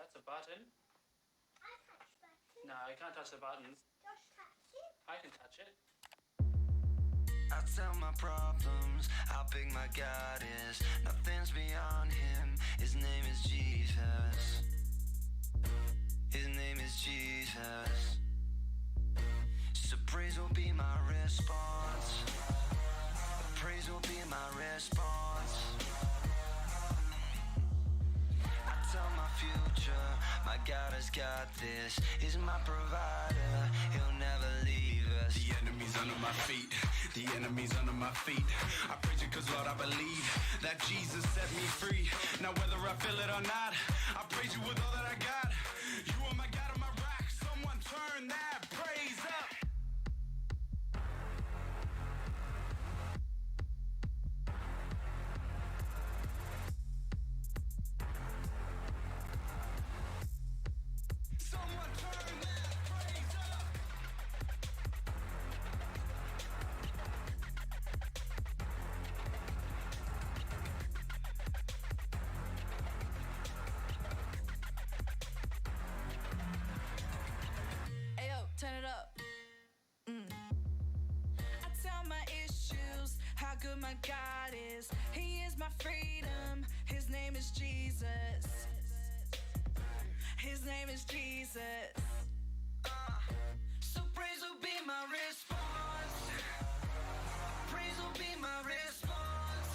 That's a button. I touch buttons. No, you can't touch the buttons. Josh touch it. I can touch it. I tell my problems how big my God is. Nothing's beyond him. His name is Jesus. His name is Jesus. So praise will be my response. Praise will be my response. I tell my future, my God has got this. He's my provider, he'll never leave us. The enemy's under my feet, the enemy's under my feet. I praise you cause Lord I believe that Jesus set me free. Now whether I feel it or not, I praise you with all that I got. You are my God and my rock, someone turn that praise up. Someone turn that praise up. Ayo, turn it up. I tell my issues, how good my God is. He is my freedom. His name is Jesus. His name is Jesus. So praise will be my response. Praise will be my response.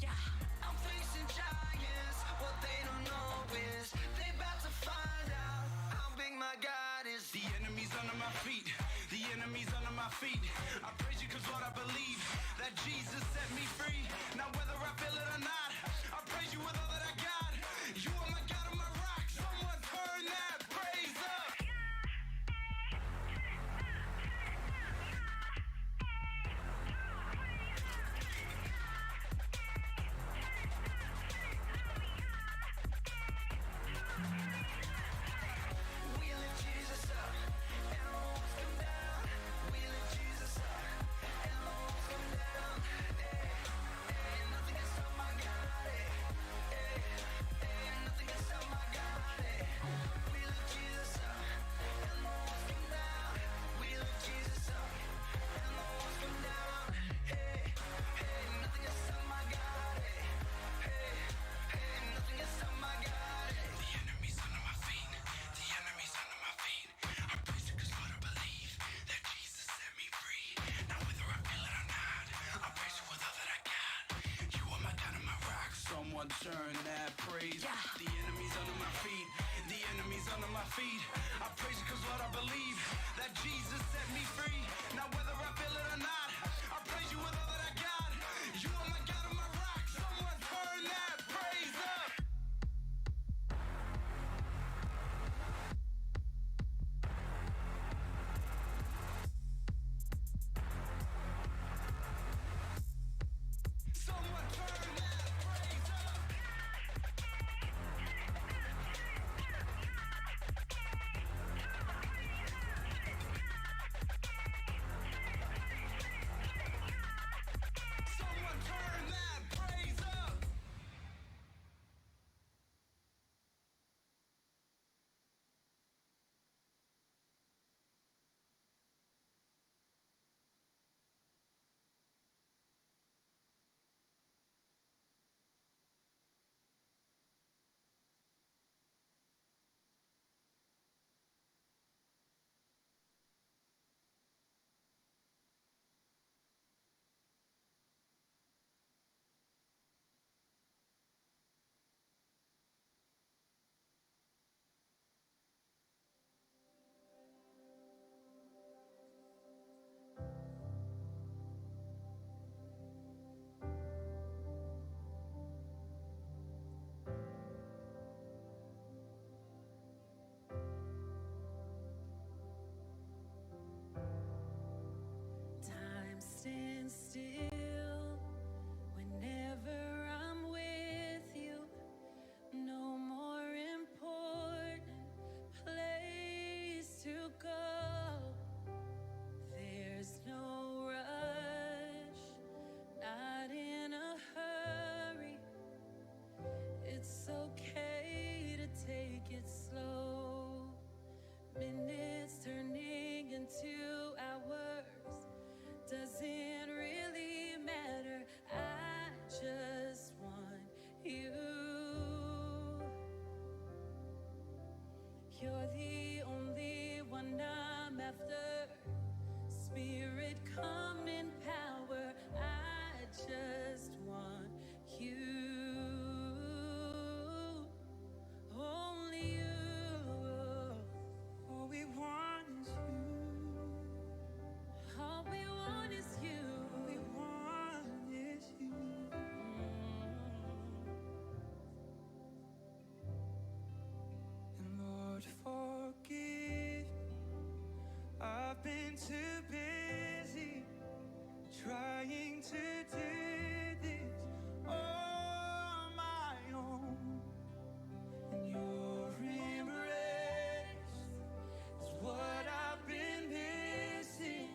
Yeah. I'm facing giants. What they don't know is they about to find out how big my God is. The enemy's under my feet, the enemy's under my feet. I praise you cause Lord I believe that Jesus set me free. Now whether I feel it or not, I praise you with all that I got. You are my God and my rock, someone turn that praise up. We lift Jesus up, and the walls come down. We lift Jesus up, and the walls come down. Hey, hey, nothing can stop my God. Hey, hey, hey, nothing can stop my God. Hey, we lift Jesus up, and the walls come down. We lift Jesus up, and the walls come down. Hey, hey, nothing can stop my God. Hey, hey, hey, nothing can stop my God. Hey. The enemy's under my feet, the enemy's under my feet. I praise you cause Lord I believe that Jesus set me free. Now whether I feel it or not, I praise you with all that I got. You are my God and my rock, someone turn that praise. Yeah. The enemy's under my feet, the enemy's under my feet. I praise you cause Lord I believe that Jesus set me free. Now whether I feel it or not, I praise you with all that I got. You are my God and my rock, someone turn that praise up. Someone turn that praise up. You're the only one I'm after. Spirit, come in power. I just want you. Only you. All we want is you. All we want is you. All we want is you. And Lord, forgive. I've been too busy trying to do this on my own. And your embrace is what I've been missing.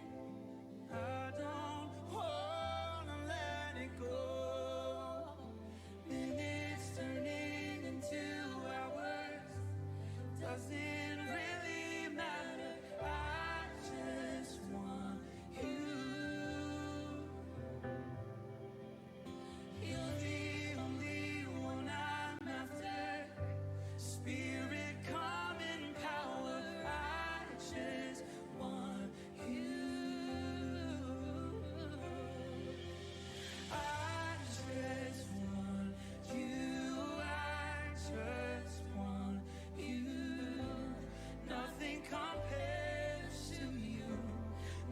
I don't wanna let it go. Minutes turning into hours doesn't really matter. I just want you. You're the only one I'm after. Spirit, come in power. I just want you. I just want you. I just want you. Nothing compares to you.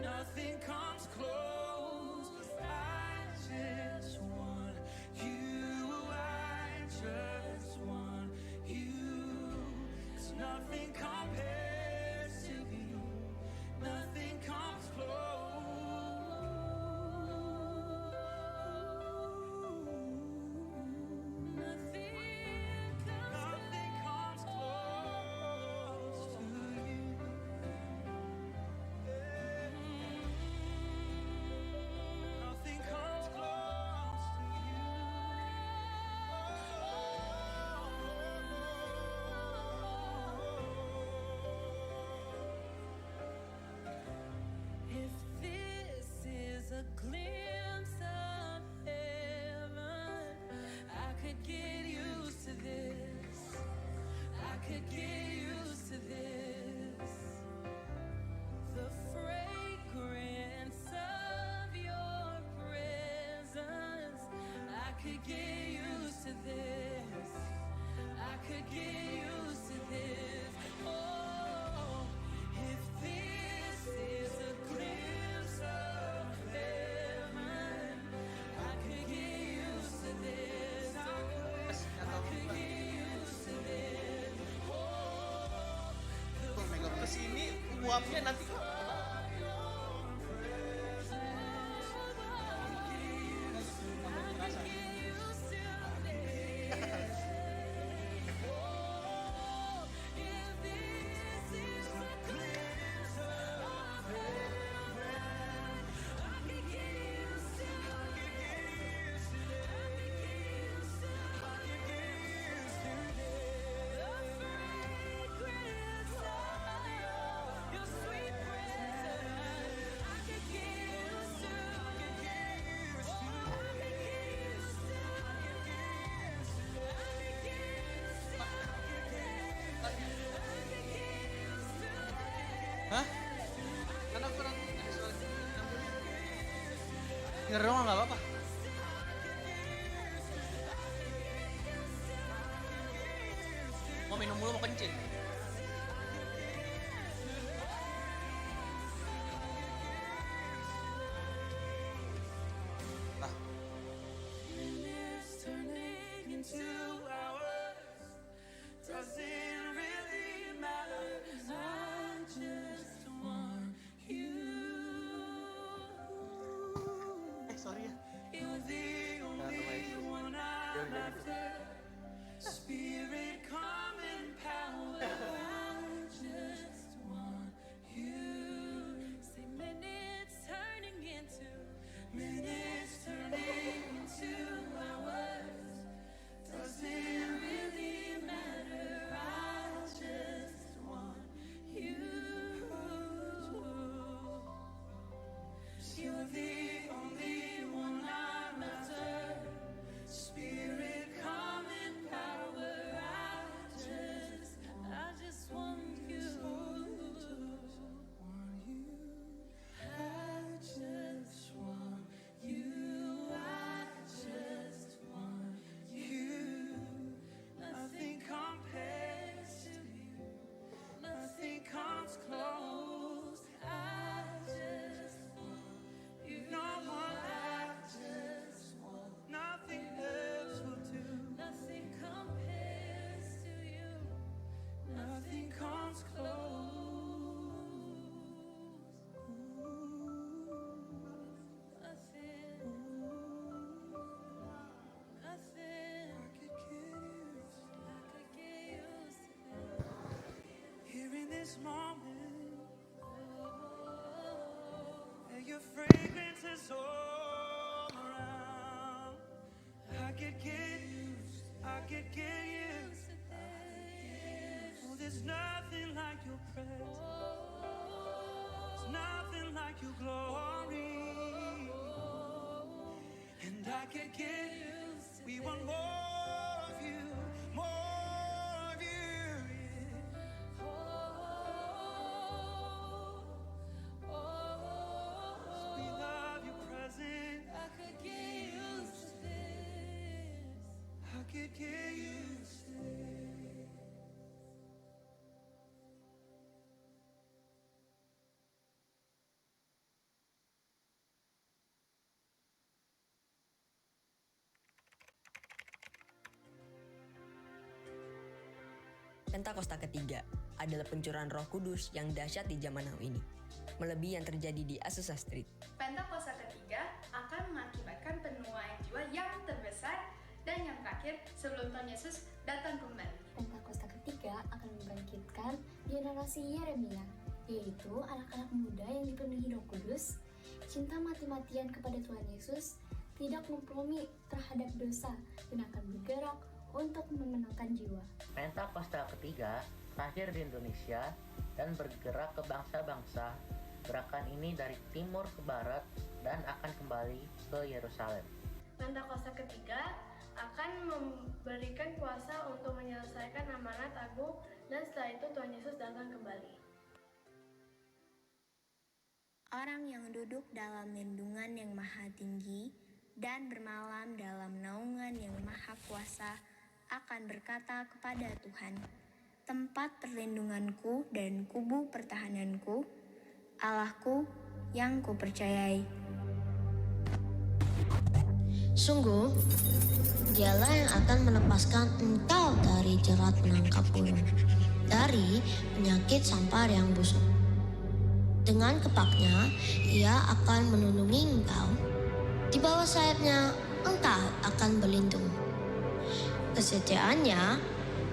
Nothing comes close. I just want you. I just want you. 'Cause nothing compares to you. Nothing comes close. Nothing comes close to you. Nothing comes close to you. If this is a glimpse of heaven, I could get used to this. I could get used to this. The fragrance of your presence, I could get used to this. I could get used to this. Oh, if this is a glimpse of heaven, I could get used to this. I could get used to this. Oh, Tuh, megang kesini uapnya nanti hah? Kan aku kurang ngerong nggak apa-apa. Mau minum dulu, mau kencing. Nah, minutes turning into hours doesn't really matter. I just want you. sorry ya. You're the only one I'm after. Spirit, come in power. this moment. And your fragrance is all around. I could get used to this. Oh, there's nothing like your presence. There's nothing like your glory. And I could get used to we want more of you, more of you. Yeah. We love your presence. I could get used to this. I could get used to this. Pentakosta ketiga adalah pencurahan Roh Kudus yang dahsyat di zaman now ini, melebihi yang terjadi di Azusa Street. Pentakosta ketiga akan mengakibatkan penuaian jiwa yang terbesar dan yang terakhir sebelum Tuhan Yesus datang kembali. Pentakosta ketiga akan membangkitkan generasi Yeremia, yaitu anak-anak muda yang dipenuhi Roh Kudus, cinta mati-matian kepada Tuhan Yesus, tidak kompromi terhadap dosa, dan akan bergerak untuk memenangkan jiwa. Pentakosta ketiga lahir di Indonesia dan bergerak ke bangsa-bangsa. Gerakan ini dari timur ke barat dan akan kembali ke Yerusalem. Pentakosta ketiga akan memberikan kuasa untuk menyelesaikan amanat agung dan setelah itu Tuhan Yesus datang kembali. Orang yang duduk dalam lindungan yang maha tinggi dan bermalam dalam naungan yang maha kuasa akan berkata kepada Tuhan, tempat perlindunganku dan kubu pertahananku, Allahku yang kupercayai. Sungguh, Dialah yang akan melepaskan engkau dari jerat penangkap burung, dari penyakit sampar yang busuk. Dengan kepaknya, Ia akan melindungi engkau. Di bawah sayapnya, engkau akan berlindung. Kesetiaannya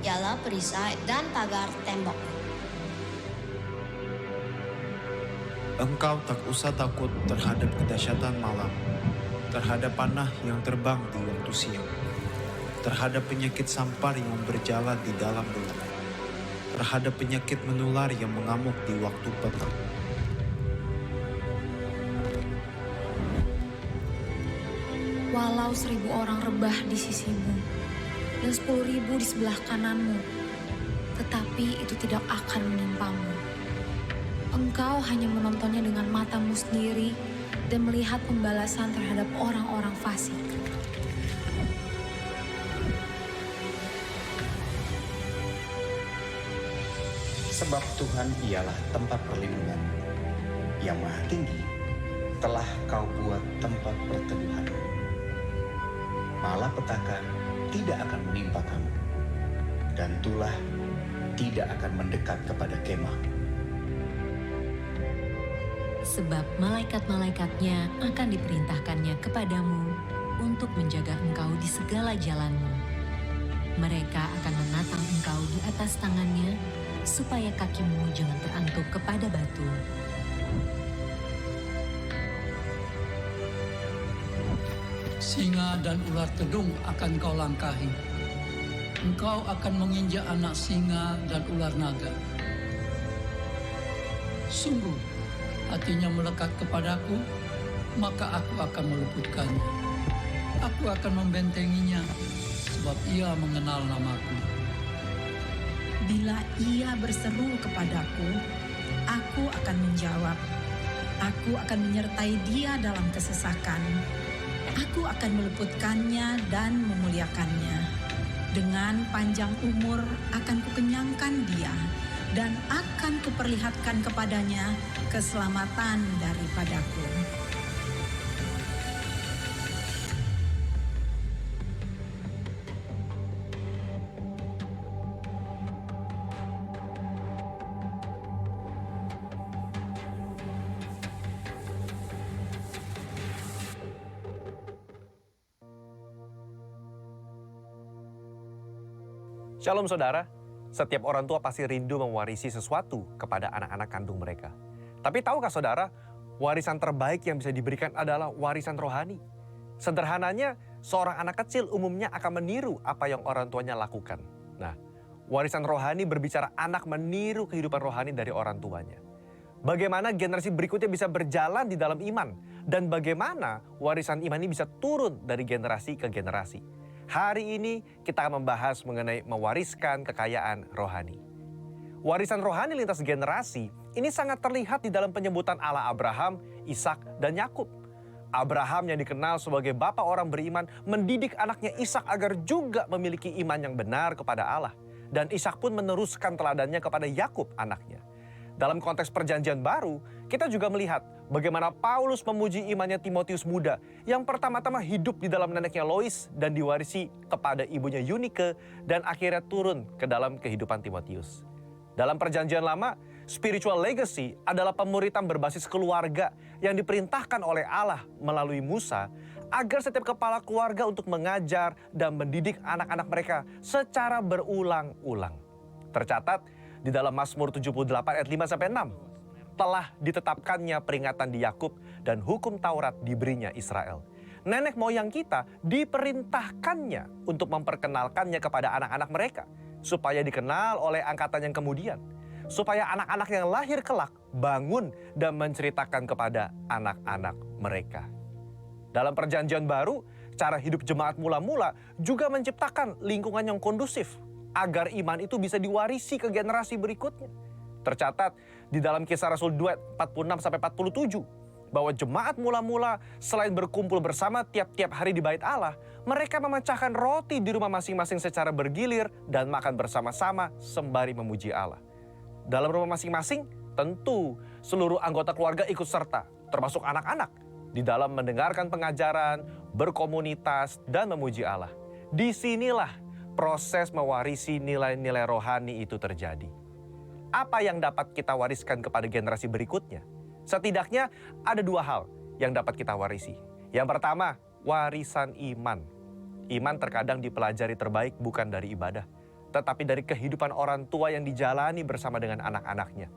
ialah perisai dan pagar tembok. Engkau tak usah takut terhadap kedahsyatan malam, terhadap panah yang terbang di waktu siang, terhadap penyakit sampar yang berjalan di dalam gelap, terhadap penyakit menular yang mengamuk di waktu petang. Walau 1000 orang rebah di sisimu dan 10.000 di sebelah kananmu, tetapi itu tidak akan menimpamu. Engkau hanya menontonnya dengan matamu sendiri dan melihat pembalasan terhadap orang-orang fasik. Sebab Tuhan ialah tempat perlindungan yang maha tinggi, telah kau buat tempat perteduhan. Malapetaka tidak akan menimpa kamu, dan tulah tidak akan mendekat kepada kemah. Sebab malaikat-malaikatnya akan diperintahkannya kepadamu untuk menjaga engkau di segala jalanmu. Mereka akan menatang engkau di atas tangannya, supaya kakimu jangan terantuk kepada batu. Singa dan ular tedung akan kau langkahi. Engkau akan menginjak anak singa dan ular naga. Sungguh, hatinya melekat kepadaku, maka aku akan meluputkannya. Aku akan membentenginya, sebab ia mengenal namaku. Bila ia berseru kepadaku, aku akan menjawab. Aku akan menyertai dia dalam kesesakan. Aku akan meluputkannya dan memuliakannya. Dengan panjang umur akan kukenyangkan dia, dan akan kuperlihatkan kepadanya keselamatan daripadaku. Shalom saudara, setiap orang tua pasti rindu mewarisi sesuatu kepada anak-anak kandung mereka. Tapi tahukah saudara, warisan terbaik yang bisa diberikan adalah warisan rohani. Sederhananya, seorang anak kecil umumnya akan meniru apa yang orang tuanya lakukan. Nah, warisan rohani berbicara anak meniru kehidupan rohani dari orang tuanya. Bagaimana generasi berikutnya bisa berjalan di dalam iman, dan bagaimana warisan iman ini bisa turun dari generasi ke generasi. Hari ini kita akan membahas mengenai mewariskan kekayaan rohani. Warisan rohani lintas generasi ini sangat terlihat di dalam penyebutan Allah Abraham, Ishak, dan Yakub. Abraham yang dikenal sebagai bapa orang beriman mendidik anaknya Ishak agar juga memiliki iman yang benar kepada Allah. Dan Ishak pun meneruskan teladannya kepada Yakub anaknya. Dalam konteks perjanjian baru, kita juga melihat bagaimana Paulus memuji imannya Timotius muda yang pertama-tama hidup di dalam neneknya Lois dan diwarisi kepada ibunya Eunike dan akhirnya turun ke dalam kehidupan Timotius. Dalam perjanjian lama, spiritual legacy adalah pemuritan berbasis keluarga yang diperintahkan oleh Allah melalui Musa agar setiap kepala keluarga untuk mengajar dan mendidik anak-anak mereka secara berulang-ulang. Tercatat di dalam Mazmur 78 ayat 5-6, telah ditetapkannya peringatan di Yakub dan hukum Taurat diberinya Israel. Nenek moyang kita diperintahkannya untuk memperkenalkannya kepada anak-anak mereka, supaya dikenal oleh angkatan yang kemudian, supaya anak-anak yang lahir kelak bangun dan menceritakan kepada anak-anak mereka. Dalam perjanjian baru, cara hidup jemaat mula-mula juga menciptakan lingkungan yang kondusif, agar iman itu bisa diwarisi ke generasi berikutnya. Tercatat di dalam Kisah Rasul 2 46-47 bahwa jemaat mula-mula selain berkumpul bersama tiap-tiap hari di bait Allah, mereka memecahkan roti di rumah masing-masing secara bergilir dan makan bersama-sama sembari memuji Allah. Dalam rumah masing-masing, tentu seluruh anggota keluarga ikut serta, termasuk anak-anak, di dalam mendengarkan pengajaran, berkomunitas, dan memuji Allah. Disinilah proses mewarisi nilai-nilai rohani itu terjadi. Apa yang dapat kita wariskan kepada generasi berikutnya? Setidaknya ada dua hal yang dapat kita warisi. Yang pertama, warisan iman. Iman terkadang dipelajari terbaik bukan dari ibadah, tetapi dari kehidupan orang tua yang dijalani bersama dengan anak-anaknya.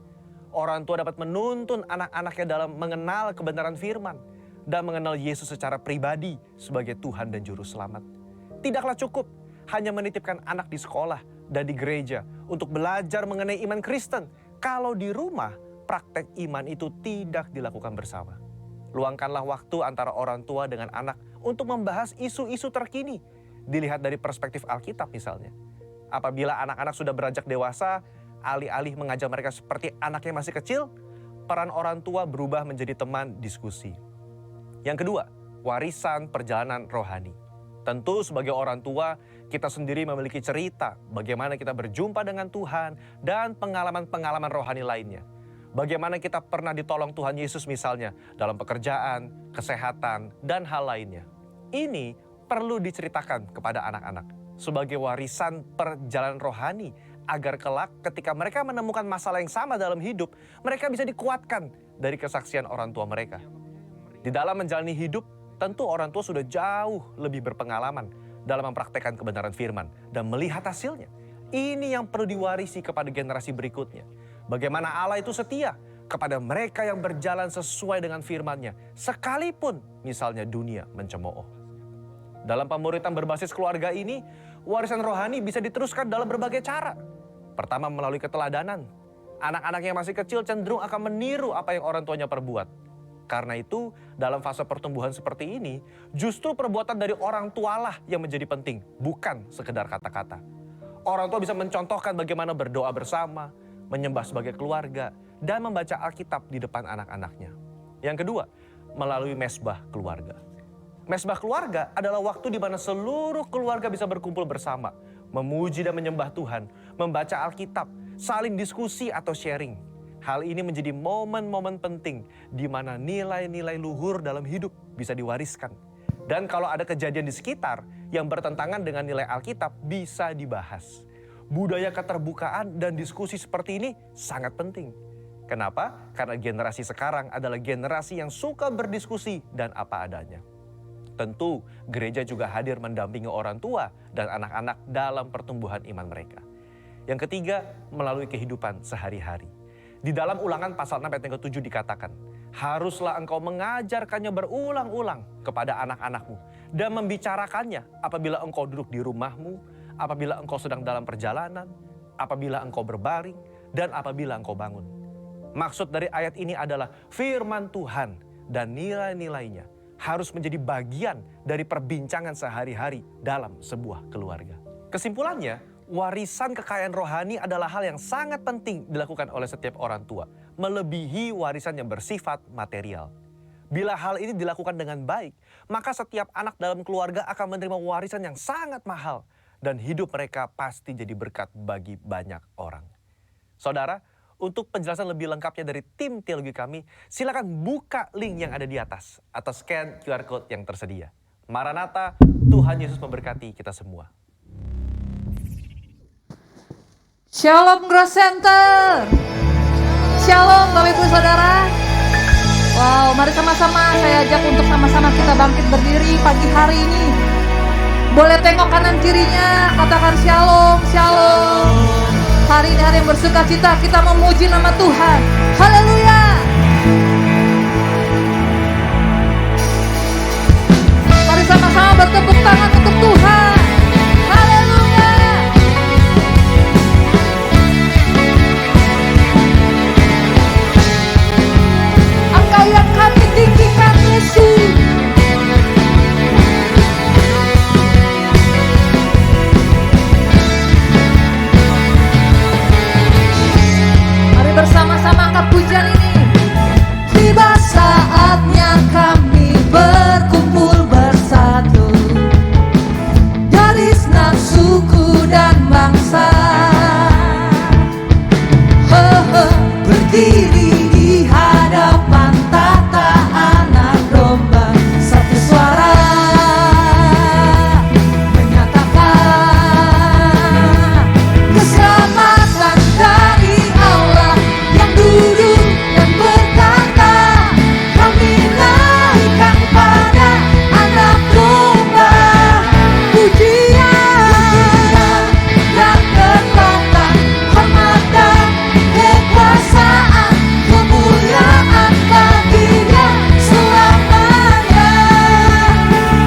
Orang tua dapat menuntun anak-anaknya dalam mengenal kebenaran firman dan mengenal Yesus secara pribadi sebagai Tuhan dan Juru Selamat. Tidaklah cukup hanya menitipkan anak di sekolah dan di gereja untuk belajar mengenai iman Kristen, kalau di rumah praktek iman itu tidak dilakukan bersama. Luangkanlah waktu antara orang tua dengan anak untuk membahas isu-isu terkini, dilihat dari perspektif Alkitab misalnya. Apabila anak-anak sudah beranjak dewasa, alih-alih mengajar mereka seperti anak yang masih kecil, peran orang tua berubah menjadi teman diskusi. Yang kedua, warisan perjalanan rohani. Tentu sebagai orang tua, kita sendiri memiliki cerita bagaimana kita berjumpa dengan Tuhan dan pengalaman-pengalaman rohani lainnya. Bagaimana kita pernah ditolong Tuhan Yesus misalnya dalam pekerjaan, kesehatan, dan hal lainnya. Ini perlu diceritakan kepada anak-anak sebagai warisan perjalanan rohani agar kelak ketika mereka menemukan masalah yang sama dalam hidup, mereka bisa dikuatkan dari kesaksian orang tua mereka. Di dalam menjalani hidup, tentu orang tua sudah jauh lebih berpengalaman dalam mempraktekkan kebenaran firman dan melihat hasilnya. Ini yang perlu diwarisi kepada generasi berikutnya. Bagaimana Allah itu setia kepada mereka yang berjalan sesuai dengan firman-Nya, sekalipun misalnya dunia mencemooh. Dalam pemuritan berbasis keluarga ini, warisan rohani bisa diteruskan dalam berbagai cara. Pertama, melalui keteladanan. Anak-anak yang masih kecil cenderung akan meniru apa yang orang tuanya perbuat. Karena itu, dalam fase pertumbuhan seperti ini, justru perbuatan dari orang tualah yang menjadi penting, bukan sekedar kata-kata. Orang tua bisa mencontohkan bagaimana berdoa bersama, menyembah sebagai keluarga, dan membaca Alkitab di depan anak-anaknya. Yang kedua, melalui mesbah keluarga. Mesbah keluarga adalah waktu di mana seluruh keluarga bisa berkumpul bersama, memuji dan menyembah Tuhan, membaca Alkitab, saling diskusi atau sharing. Hal ini menjadi momen-momen penting di mana nilai-nilai luhur dalam hidup bisa diwariskan. Dan kalau ada kejadian di sekitar yang bertentangan dengan nilai Alkitab bisa dibahas. Budaya keterbukaan dan diskusi seperti ini sangat penting. Kenapa? Karena generasi sekarang adalah generasi yang suka berdiskusi dan apa adanya. Tentu gereja juga hadir mendampingi orang tua dan anak-anak dalam pertumbuhan iman mereka. Yang ketiga, melalui kehidupan sehari-hari. Di dalam Ulangan pasal 6 ayat yang ke-7 dikatakan, haruslah engkau mengajarkannya berulang-ulang kepada anak-anakmu dan membicarakannya apabila engkau duduk di rumahmu, apabila engkau sedang dalam perjalanan, apabila engkau berbaring, dan apabila engkau bangun. Maksud dari ayat ini adalah firman Tuhan dan nilai-nilainya harus menjadi bagian dari perbincangan sehari-hari dalam sebuah keluarga. Kesimpulannya, warisan kekayaan rohani adalah hal yang sangat penting dilakukan oleh setiap orang tua, melebihi warisan yang bersifat material. Bila hal ini dilakukan dengan baik, maka setiap anak dalam keluarga akan menerima warisan yang sangat mahal dan hidup mereka pasti jadi berkat bagi banyak orang. Saudara, untuk penjelasan lebih lengkapnya dari tim teologi kami, silakan buka link yang ada di atas atau scan QR Code yang tersedia. Maranatha, Tuhan Yesus memberkati kita semua. Shalom Growth Center. Shalom Bapak Ibu Saudara. Wow, mari sama-sama saya ajak untuk sama-sama kita bangkit berdiri pagi hari ini. Boleh tengok kanan kirinya, katakan shalom, shalom. Hari ini hari yang bersuka cita, kita memuji nama Tuhan. Haleluya. Mari sama-sama bertepuk tangan untuk Tuhan. Haleluya. Engkau yang kami tinggikan Yesus. Bersama-sama angkat pujian ini. Tiba saatnya kami berkumpul bersatu dari segenap suku dan bangsa. Berdiri di hadapan tata anak domba, satu suara menyatakan keselamatan dari Allah yang duduk dan berkata, kami naikkan pada anak domba pujian dan kekuatan, hormat dan kekuasaan, kemuliaan baginya selamanya.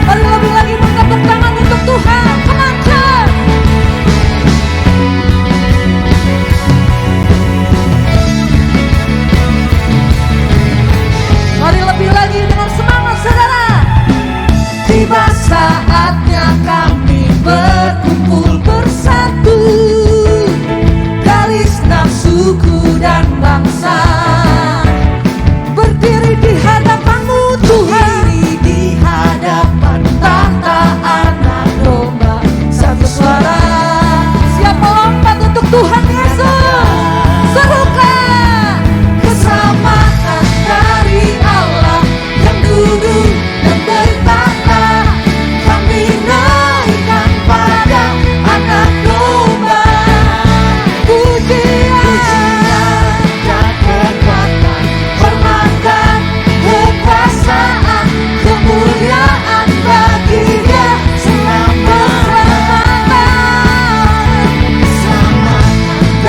Mari lebih lagi bertepuk tangan untuk Tuhan. Come on, church. Mari lebih lagi dengan semangat saudara. Tiba saatnya kami berkumpul bersatu dari segenap suku dan bangsa. Berdiri di hadapan-Mu Tuhan, berdiri di hadapan tahta anak domba, satu suara siap melompat untuk Tuhan Yesus. Serukan keselamatan dari Allah yang duduk dan bertata, kami naikkan pada anak domba pujian dan kekuatan, hormat dan kekuasaan, kemuliaan baginya selamanya. Keselamatan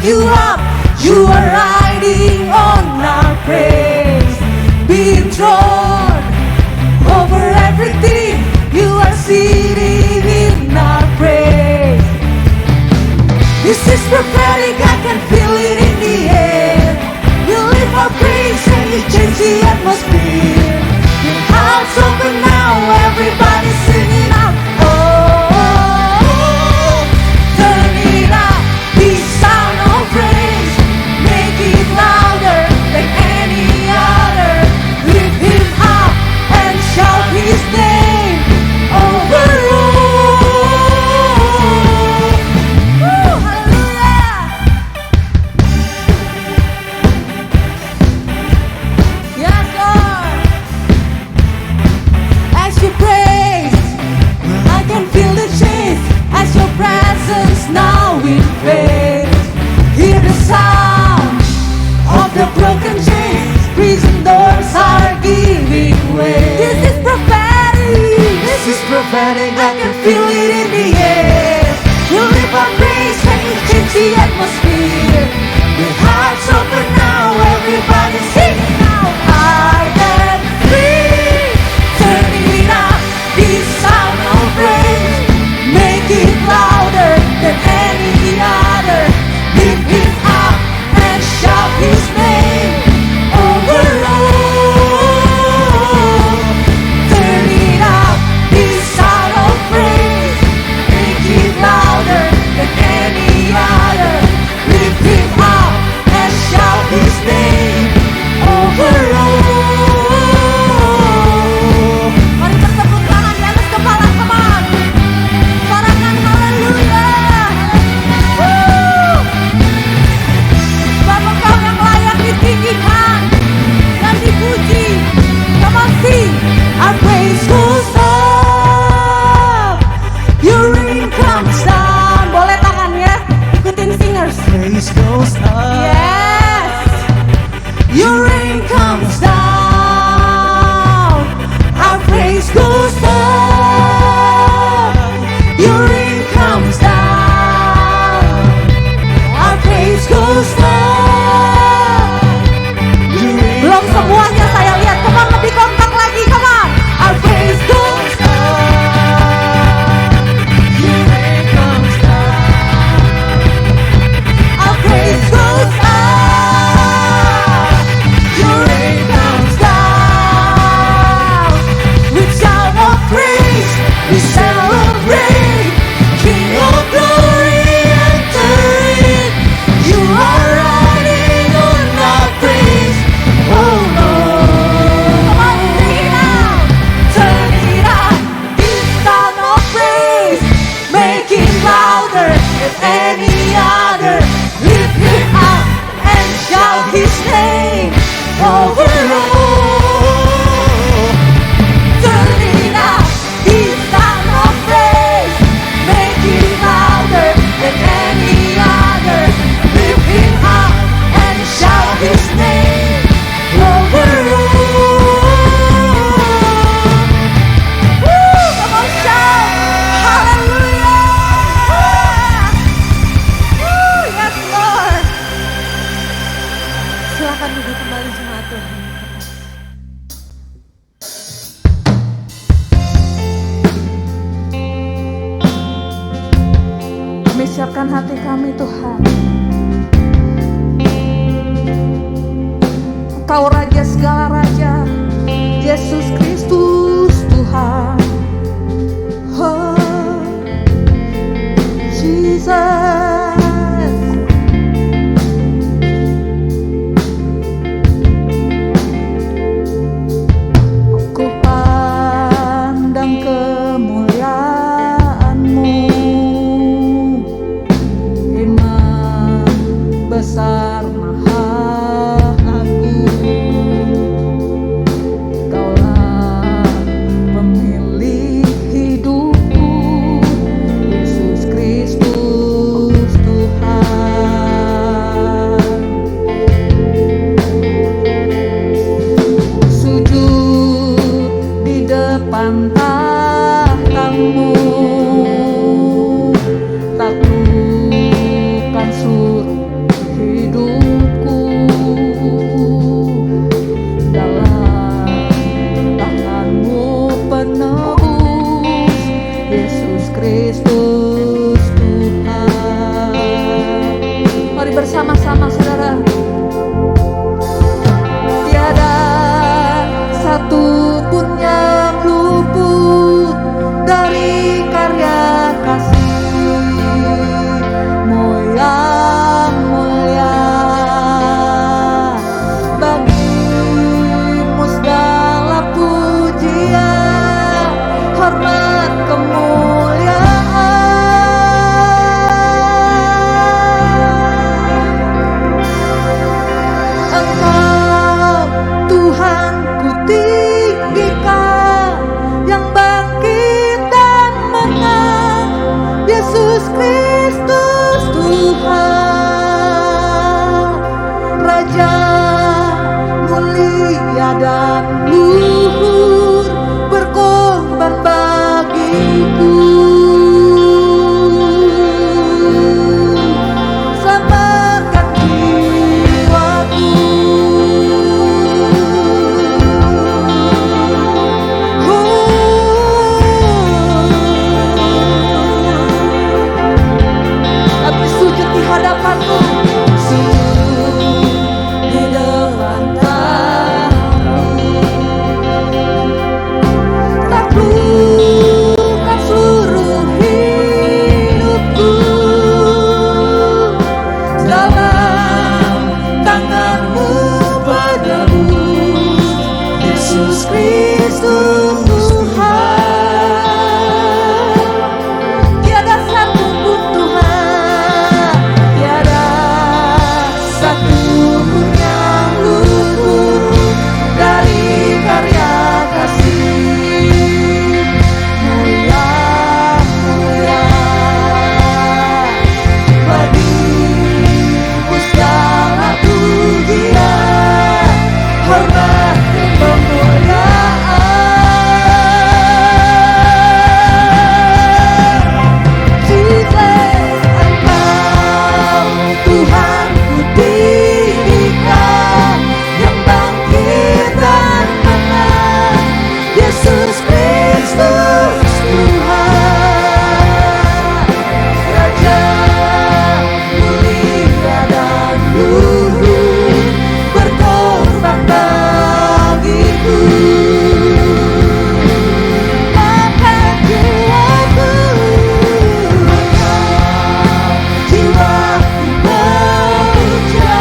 lift you up. You are riding on our praise. Be enthroned over everything. You are seated in our praise. This is prophetic, I can feel it in the air. You lift our praise and you change the atmosphere. Your hearts open now, everybody singing out. Oh, turn it up, the sound of praise. Make it louder than any other. Lift him up and shout his name over all. Woo, hallelujah. Yes, Lord. As you praise, I can feel the change as your presence now invades. Hear the sound of the broken chains. Prison doors are giving way. This is prophetic. This is prophetic. I can feel it in the air. You lift our praise and you change the atmosphere. Your hearts open now, everybody sing now. I am free. Turn it up, this sound of praise. Make it louder than any other. Lift him up and shout his name over all. Turn it up, this sound of praise. Make it louder than any other. Lift him up and shout his name over all. Mari bertepuk tangan di atas kepala, come on. Suarakan haleluya. Woo. Sebab Engkau yang layak ditinggikan dan dipuji. Come on, sing. Our praise goes up, your rain comes down. Boleh tangannya, ikutin singers. Praise goes up. Yes. Your rain comes down. Our praise goes up. Your rain comes down. Our praise goes up. Belum semuanya saya lihat. Come on, lebih kompak lagi. Come on. Our praise goes up. Your rain comes down. Our praise goes up. Your rain comes down. With sound of praise, we celebrate. King of glory, enter in. You are riding on our praise. Oh Lord, come on, sing it out. Turn it up, this sound of praise. Make it louder than any other. Lift him up and shout his name over all. Turn it up, this sound of praise. Make it louder than any other. Lift him up and shout his name over all. Woo, come on, shout hallelujah. Woo, yes Lord. Silakan duduk kembali jemaat Tuhan. Kami siapkan hati kami Tuhan. Engkau Raja segala raja, Yesus Kristus Tuhan. Oh, Jesus. Ku pandang kemuliaan-Mu, Imam besar maha agung. Kaulah pemilik bersama-sama saudara. Tiada satu pun yang luput dari karya kasih-Mu yang mulia. Bagi-Mu segala pujian, hormat, kemuliaan. Engkau Tuhan ku tinggikan, yang bangkit dan menang, Yesus Kristus Tuhan, Raja mulia dan luhur, berkorban bagiku. Selamatkan jiwaku. Kami sujud di hadapan-Mu, sujud di depan tahta-Mu. Taklukkan seluruh hidupku dalam tangan-Mu penebus, Yesus Kristus Tuhan. Tiada satu pun Tuhan, tiada satu pun yang luput dari karya kasih-Mu yang mulia. Bagi-Mu segala pujian, hormat, kemuliaan. Jesus, Engkau Tuhan ku tinggikan, yang bangkit dan menang, Yesus Kristus Tuhan, Raja mulia dan luhur, berkorban bagiku. Angkat jiwaku, jiwaku memuja,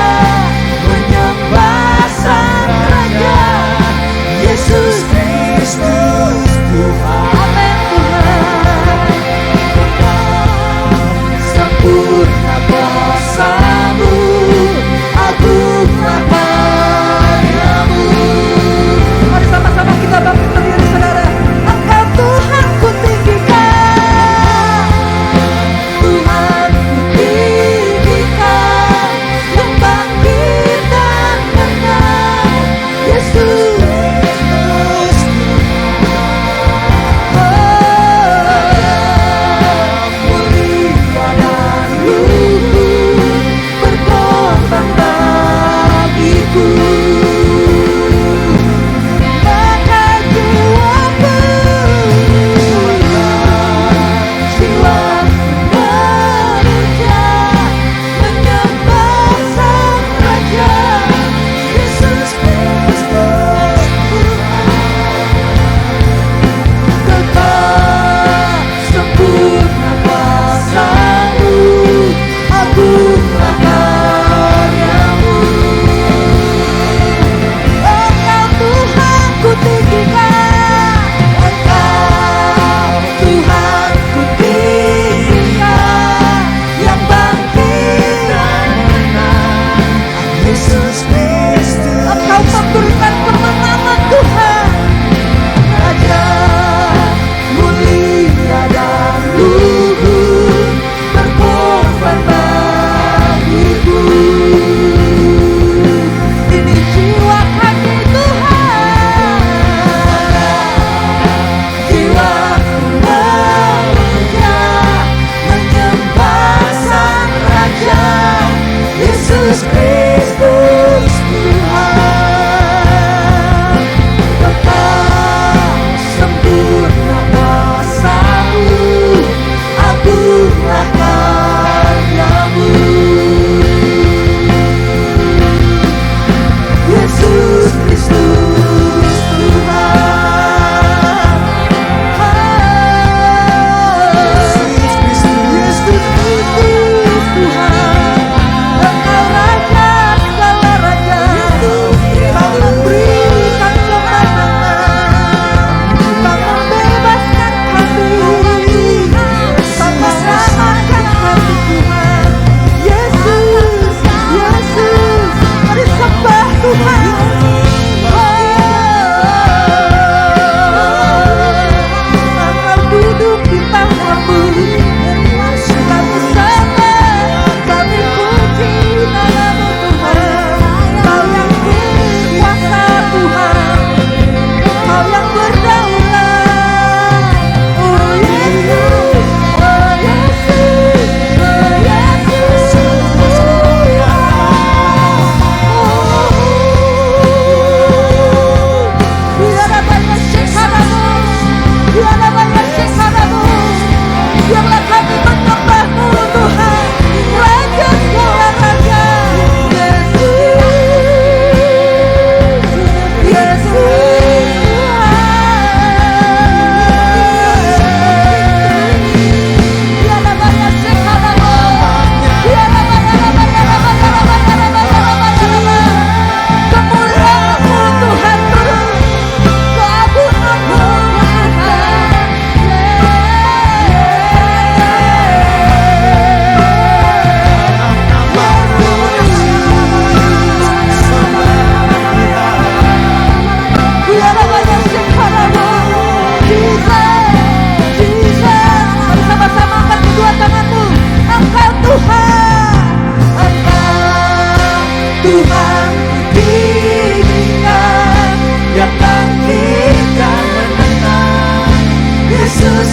menyembah Sang Raja, Yesus Kristus Tuhan. Amin Tuhan. Sempurna kuasa-Mu, agunglah karya-Mu. Mari sama-sama kita bangkit berdiri saudara. Engkau Tuhan ku tinggikan, Tuhan ku tinggikan, yang bangkit dan menang, Yesus Kristus Tuhan. Mulia dan luhur, berkorban bagiku. Maka jiwaku, jiwaku memuja, menyembah Sang Raja, Yesus Kristus Tuhan. Kekal sempurna kuasa-Mu, agunglah karya-Mu. Engkau Tuhan ku tinggikan, Engkau Tuhan ku tinggikan, yang bangkit dan menang, Yesus Kristus. Engkau memberikan kemenangan Tuhan, Raja mulia dan luhur, berkorban bagiku. Ini jiwa kami Tuhan, jiwaku memuja, menyembah Sang Raja, Yesus Kristus Tuhan. Kekal sempurna kuasa-Mu, agunglah karya-Mu.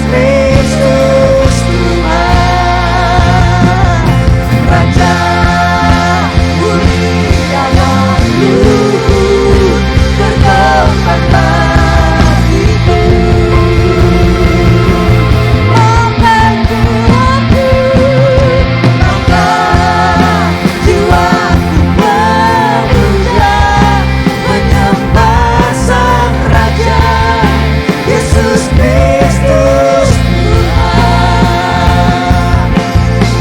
Kristus Tuhan, Raja mulia dan luhur, bertobat bagiku. Maafkan jiwaku, maafkan jiwaku memuja, menyembah Sang Raja, Yesus Kristus Tuhan.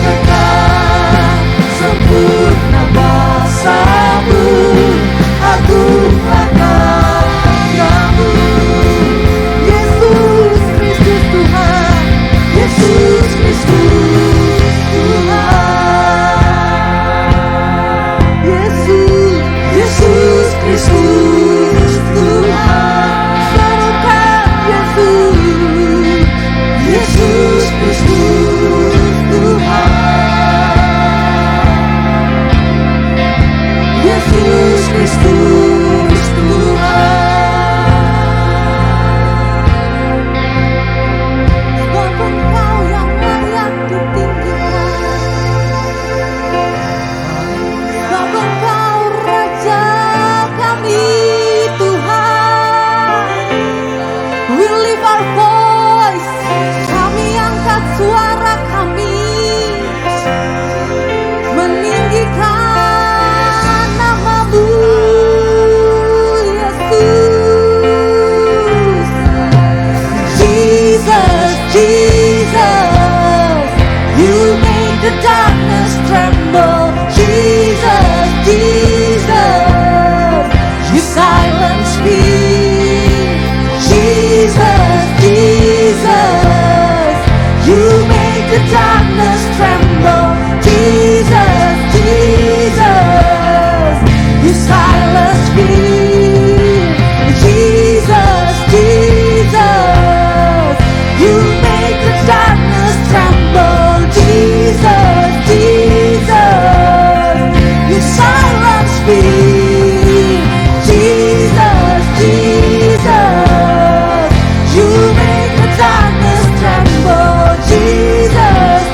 Kekal sempurna bahasamu, agunglah karyamu. Yesus Kristus Tuhan, Yesus Kristus Tuhan. Yesus Kristus Tuhan. Serukan Yesus, Yesus Kristus Tuhan. Yesus Kristus Tuhan. Sebab Engkau yang layak ditinggikan, sebab Engkau Raja kami Tuhan. We lift our voice, kami angkat suara kami, meninggikan nama-Mu, Yesus. Jesus, Jesus, You make the darkness tremble. Jesus, Jesus, You silence fear. Jesus, Jesus, You make the darkness tremble. Jesus, Jesus, You silence fear. Jesus, Jesus, You make the darkness tremble. Jesus, Jesus, You silence fear. Jesus, Jesus, You make the darkness tremble. Jesus,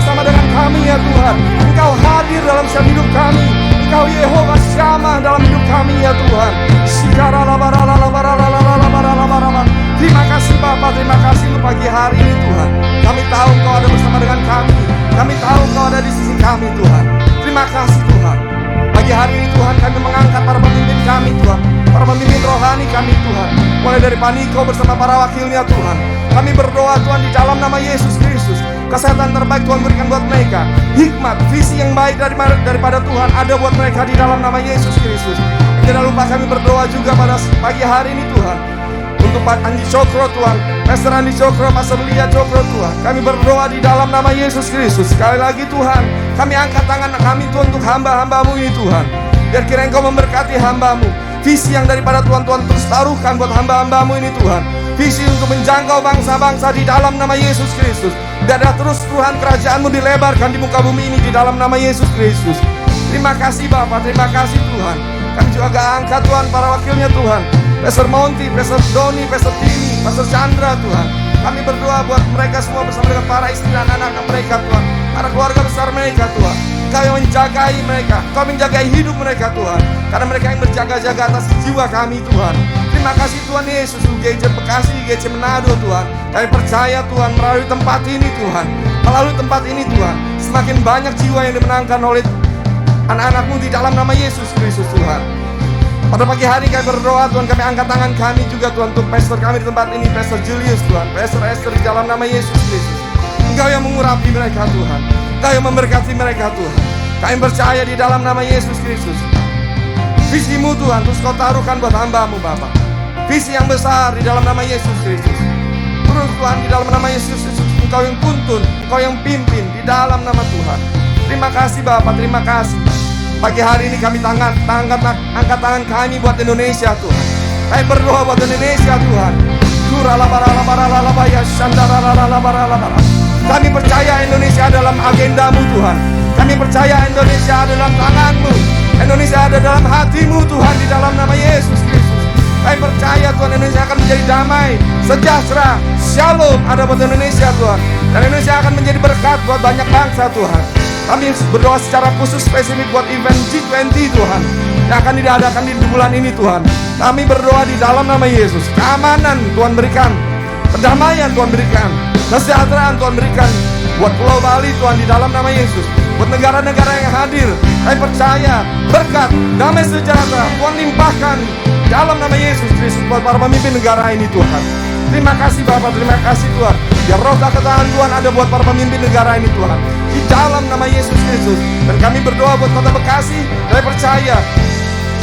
bersama dengan kami ya Tuhan. Engkau hadir dalam setiap hidup kami. Engkau Yehova Syamah dalam hidup kami ya Tuhan. Terima kasih Bapa, terima kasih untuk pagi hari ini Tuhan. Kami tahu Engkau ada bersama dengan kami. Kami tahu Engkau ada di sisi kami Tuhan. Terima kasih Tuhan. Pagi hari ini Tuhan kami mengangkat para pemimpin kami Tuhan. Para pemimpin rohani kami Tuhan. Mulai dari Paniko bersama para wakilnya Tuhan. Kami berdoa Tuhan di dalam nama Yesus Kristus. Kesehatan terbaik Tuhan berikan buat mereka. Hikmat, visi yang baik daripada Tuhan ada buat mereka di dalam nama Yesus Kristus. Jangan lupa kami berdoa juga pada pagi hari ini Tuhan. Untuk Pak Andi Cokro Tuhan, Pastor Andi Cokro, Pastor Lia Cokro Tuhan. Kami berdoa di dalam nama Yesus Kristus. Sekali lagi Tuhan, kami angkat tangan kami Tuhan untuk hamba-hambamu ini Tuhan. Biar kiranya Engkau memberkati hambamu. Visi yang daripada Tuhan terus taruhkan buat hamba-hambamu ini Tuhan. Visi untuk menjangkau bangsa-bangsa di dalam nama Yesus Kristus. Biar terus Tuhan kerajaan-Mu dilebarkan di muka bumi ini di dalam nama Yesus Kristus. Terima kasih Bapak, terima kasih Tuhan. Kami juga angkat Tuhan para wakilnya Tuhan. Pastor Monty, Pastor Doni, Pastor Tini, Pastor Chandra Tuhan. Kami berdoa buat mereka semua bersama dengan para istri dan anak-anak mereka Tuhan. Para keluarga besar mereka Tuhan. Kau yang menjagai mereka, Kau menjagai hidup mereka Tuhan. Karena mereka yang berjaga-jaga atas jiwa kami Tuhan. Terima kasih Tuhan Yesus, GC Bekasi, GC Manado Tuhan. Kami percaya Tuhan melalui tempat ini Tuhan. Melalui tempat ini Tuhan, semakin banyak jiwa yang dimenangkan oleh anak-anak-Mu di dalam nama Yesus Kristus Tuhan. Pada pagi hari kami berdoa Tuhan, kami angkat tangan kami juga Tuhan untuk pastor kami di tempat ini, Pastor Julius Tuhan, Pastor Esther di dalam nama Yesus Kristus. Engkau yang mengurapi mereka Tuhan, Engkau yang memberkati mereka Tuhan. Kami percaya di dalam nama Yesus Kristus. Visi-Mu Tuhan terus Kau taruhkan buat hamba-Mu Bapa. Visi yang besar di dalam nama Yesus Kristus. Terus Tuhan di dalam nama Yesus Kristus, Engkau yang tuntun, Engkau yang pimpin di dalam nama Tuhan. Terima kasih Bapa, terima kasih. Pagi hari ini kami angkat tangan kami buat Indonesia Tuhan. Kami berdoa buat Indonesia Tuhan. Kami percaya Indonesia dalam agendamu Tuhan. Kami percaya Indonesia ada dalam tangan-Mu. Indonesia ada dalam hati-Mu Tuhan di dalam nama Yesus Kristus. Kami percaya Tuhan Indonesia akan menjadi damai, sejahtera, shalom ada buat Indonesia Tuhan. Dan Indonesia akan menjadi berkat buat banyak bangsa Tuhan. Kami berdoa secara khusus spesifik buat event G20 Tuhan yang akan diadakan di bulan ini Tuhan. Kami berdoa di dalam nama Yesus. Keamanan Tuhan berikan, perdamaian Tuhan berikan, kesejahteraan Tuhan berikan buat Pulau Bali Tuhan di dalam nama Yesus. Buat negara-negara yang hadir, kami percaya berkat, damai sejahtera Tuhan limpahkan dalam nama Yesus Kristus buat para pemimpin negara ini Tuhan. Terima kasih Bapak, terima kasih Tuhan. Biar roh kedatangan Tuhan ada buat para pemimpin negara ini Tuhan. Di dalam nama Yesus Kristus. Dan kami berdoa buat kota Bekasi. Kami percaya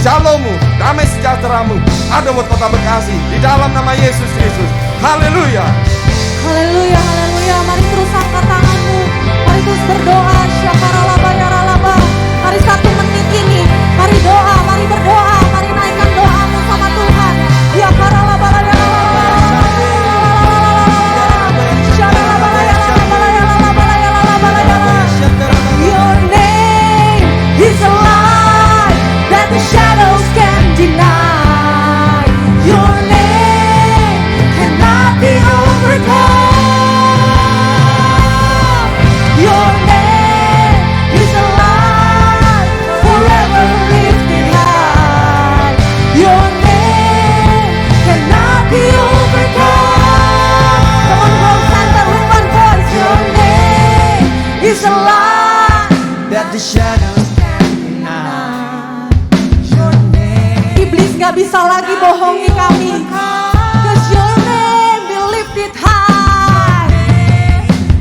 Shalom-Mu, damai sejahtera-Mu ada buat kota Bekasi. Di dalam nama Yesus Kristus. Haleluya. Haleluya, haleluya. Mari terus angkat tanganmu. Mari terus berdoa. Syakaralaba yaralaba. Mari 1 menit ini. Mari doa, mari berdoa. Mari naikkan doamu sama Tuhan. Ya karalaba yaralaba. Your name is a light that the shadows can't deny. Your name cannot be overcome. Your name is a light forever lifted high. Your name cannot be overcome. Come on, Grove Center with one voice. Your name is a light that the shadows can't deny. Your name. Iblis gak bisa lagi bohongi kami. 'Cause your name be lifted high.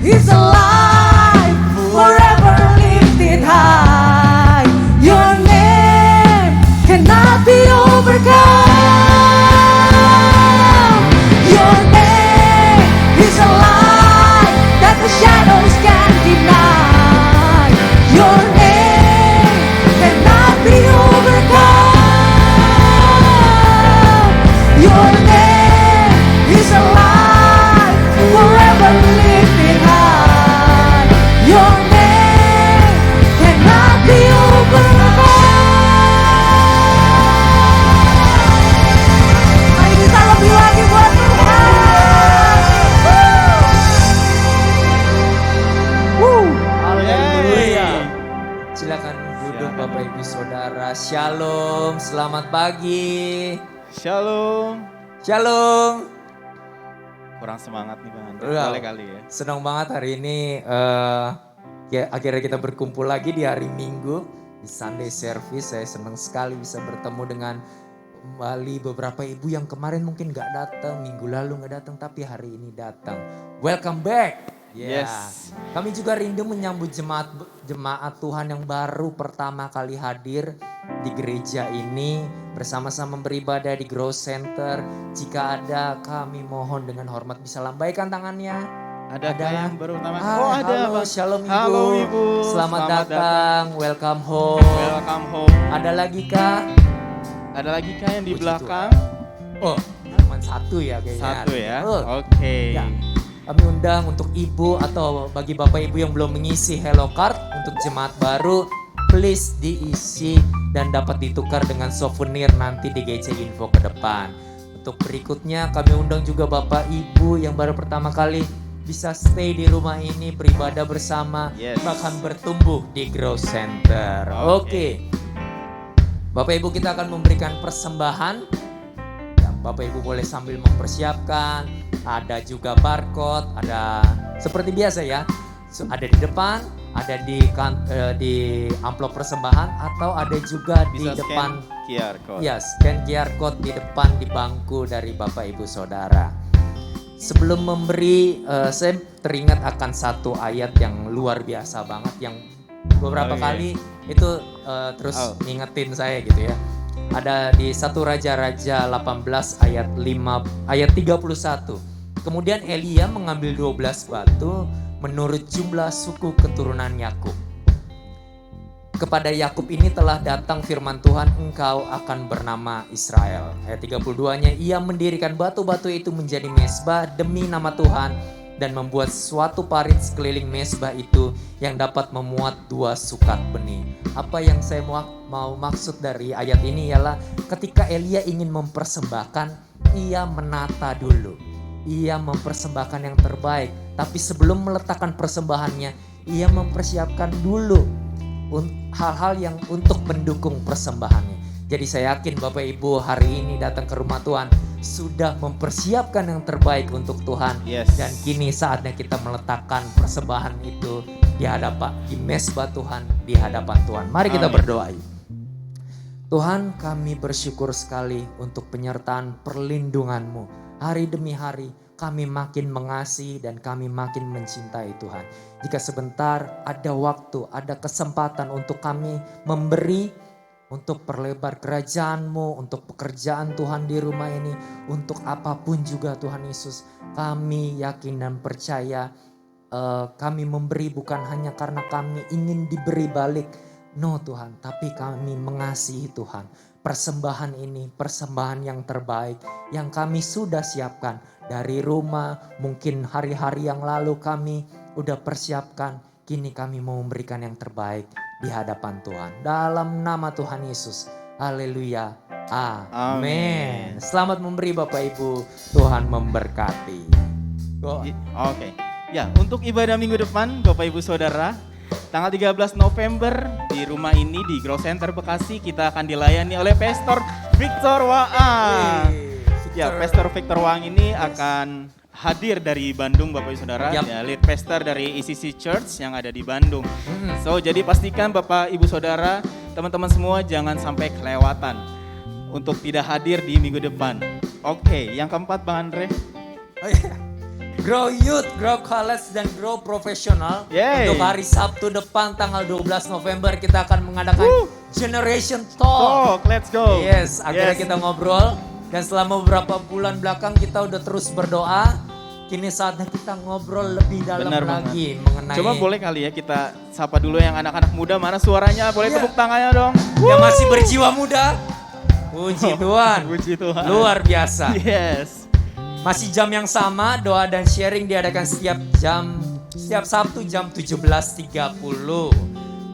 Is a light forever lifted high. Your name cannot be overcome. Your name is a light that the shadows can't deny. Your name cannot be overcome. Your Bapak Ibu Saudara, Shalom, selamat pagi. Shalom. Shalom. Kurang semangat nih Bang Andre, Wow. boleh kali ya. Senang banget hari ini ya akhirnya kita berkumpul lagi di hari Minggu di Sunday Service. Saya senang sekali bisa bertemu dengan kembali beberapa ibu yang kemarin mungkin gak datang, minggu lalu gak datang, tapi hari ini datang. Welcome back. Ya, Yes. kami juga rindu menyambut jemaat Tuhan yang baru pertama kali hadir di gereja ini bersama-sama beribadah di Grow Center. Jika ada, kami mohon dengan hormat bisa lambaikan tangannya. Ada yang baru pertama. Ada. Halo, Bang. Shalom Ibu. Halo Ibu. Selamat datang. Welcome home. Welcome home. Ada lagi kah? Ada lagi kah yang di belakang? Oh, cuma satu ya kayaknya. Satu ya. Oh. Oke. Ya. Kami undang untuk ibu atau bagi bapak ibu yang belum mengisi Hello Card untuk jemaat baru, please diisi dan dapat ditukar dengan souvenir nanti di GC Info ke depan. Untuk berikutnya kami undang juga bapak ibu yang baru pertama kali bisa stay di rumah ini beribadah bersama, bahkan bertumbuh di Grow Center. Oke. Bapak ibu kita akan memberikan persembahan. Ya, bapak ibu boleh sambil mempersiapkan. Ada juga barcode, ada seperti biasa ya. Ada di depan, ada di amplop persembahan atau ada juga Bisa di depan QR code. Ya, scan QR code di depan di bangku dari Bapak Ibu Saudara. Sebelum memberi, saya teringat akan satu ayat yang luar biasa banget yang beberapa kali itu terus ngingetin saya gitu ya. Ada di 1 Raja-Raja 18 ayat 31. Kemudian Elia mengambil 12 batu menurut jumlah suku keturunan Yakub. Kepada Yakub ini telah datang firman Tuhan, engkau akan bernama Israel. Ayat 32-nya, ia mendirikan batu-batu itu menjadi mezbah demi nama Tuhan dan membuat suatu parit sekeliling mezbah itu yang dapat memuat 2 sukat benih. Apa yang saya mau maksud dari ayat ini ialah ketika Elia ingin mempersembahkan, ia menata dulu. Ia mempersembahkan yang terbaik, tapi sebelum meletakkan persembahannya, ia mempersiapkan dulu hal-hal yang untuk mendukung persembahannya. Jadi saya yakin Bapak Ibu hari ini datang ke rumah Tuhan sudah mempersiapkan yang terbaik untuk Tuhan. Dan kini saatnya kita meletakkan persembahan itu di hadapan, di mezbah Tuhan, di hadapan Tuhan. Mari kita berdoa. Tuhan, kami bersyukur sekali untuk penyertaan perlindungan-Mu. Hari demi hari kami makin mengasihi dan kami makin mencintai Tuhan. Jika sebentar ada waktu, ada kesempatan untuk kami memberi untuk perlebar kerajaan-Mu, untuk pekerjaan Tuhan di rumah ini, untuk apapun juga Tuhan Yesus, kami yakin dan percaya kami memberi bukan hanya karena kami ingin diberi balik. No Tuhan, tapi kami mengasihi Tuhan. Persembahan ini, persembahan yang terbaik yang kami sudah siapkan dari rumah. Mungkin hari-hari yang lalu kami udah persiapkan. Kini kami mau memberikan yang terbaik di hadapan Tuhan. Dalam nama Tuhan Yesus. Haleluya. Amin. Selamat memberi Bapak Ibu. Tuhan memberkati. Oke. Ya, untuk ibadah minggu depan Bapak Ibu Saudara, tanggal 13 November di rumah ini di Grow Center Bekasi kita akan dilayani oleh Pastor Victor Waang. Ya, Pastor Victor Waang ini akan hadir dari Bandung Bapak Ibu Saudara, ya, lead pastor dari ECC Church yang ada di Bandung. So, jadi pastikan Bapak Ibu Saudara, teman-teman semua jangan sampai kelewatan untuk tidak hadir di minggu depan. Oke, yang keempat Bang Andre. Grow Youth, Grow College, dan Grow Professional. Untuk hari Sabtu depan tanggal 12 November kita akan mengadakan Generation Talk. Let's go. Yes, akhirnya kita ngobrol. Dan selama beberapa bulan belakang kita udah terus berdoa. Kini saatnya kita ngobrol lebih dalam lagi mengenai. Coba boleh kali ya kita sapa dulu yang anak-anak muda, mana suaranya? Boleh tepuk tangannya dong. Yang masih berjiwa muda. Puji Tuhan. Puji Tuhan. Luar biasa. Yes. Masih jam yang sama, doa dan sharing diadakan setiap Sabtu jam 17.30.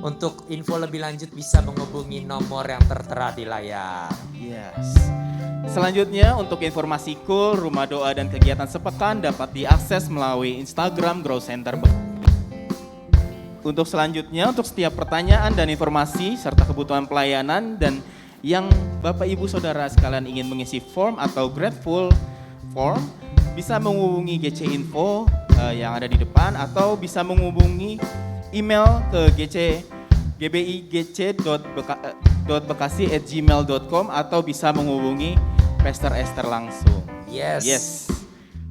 Untuk info lebih lanjut bisa menghubungi nomor yang tertera di layar. Yes. Selanjutnya untuk informasi cool, rumah doa dan kegiatan sepekan dapat diakses melalui Instagram Grow Center. untuk selanjutnya, untuk setiap pertanyaan dan informasi serta kebutuhan pelayanan dan yang Bapak Ibu Saudara sekalian ingin mengisi form atau grateful form, bisa menghubungi GC Info yang ada di depan atau bisa menghubungi email ke gbigc.bekasi@gmail.com atau bisa menghubungi Pastor Esther langsung. Yes.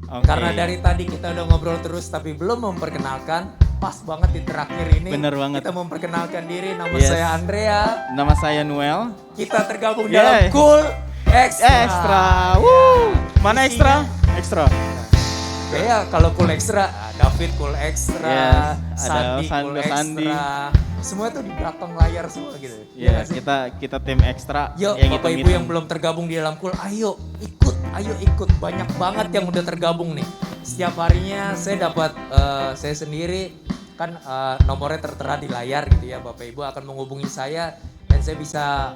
Oke. Karena dari tadi kita udah ngobrol terus tapi belum memperkenalkan, pas banget di terakhir ini. Bener banget. Kita memperkenalkan diri, nama Yes. saya Andrea. Nama saya Noel. Kita tergabung dalam Cool Extra. Extra. Woo. Mana extra? Extra. Ya kalau Cool Extra, David Cool Extra, Yes, Sandi ada Cool Sandi. Extra. Semua tuh di belakang layar semua gitu. Ya, nggak sih? kita tim ekstra. Yuk yang Bapak Ibu yang belum tergabung di dalam Cool, ayo ikut. Banyak banget yang udah tergabung nih. Setiap harinya saya dapat, saya sendiri kan nomornya tertera di layar gitu ya. Bapak Ibu akan menghubungi saya dan saya bisa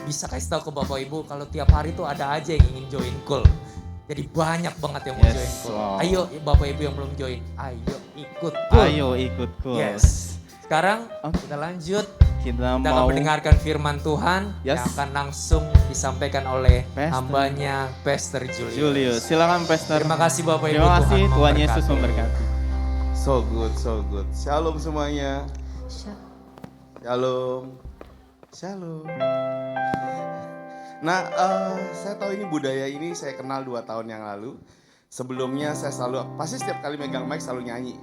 bisa kasih tahu ke Bapak Ibu kalau tiap hari tuh ada aja yang ingin join Cool. Jadi banyak banget yang mau join Cool. wow. Ayo Bapak Ibu yang belum join, ayo ikut Cool. Ayo ikut Cool. Yes. Sekarang kita lanjut. Kita akan mau mendengarkan firman Tuhan yang akan langsung disampaikan oleh hambanya Pastor Julius. Silakan Pastor. Terima kasih Bapak Ibu. Terima kasih, Tuhan memberkati. Yesus memberkati. So good. Shalom semuanya. Shalom. Nah, saya tahu ini budaya ini saya kenal 2 tahun yang lalu. Sebelumnya saya pasti setiap kali megang mic selalu nyanyi.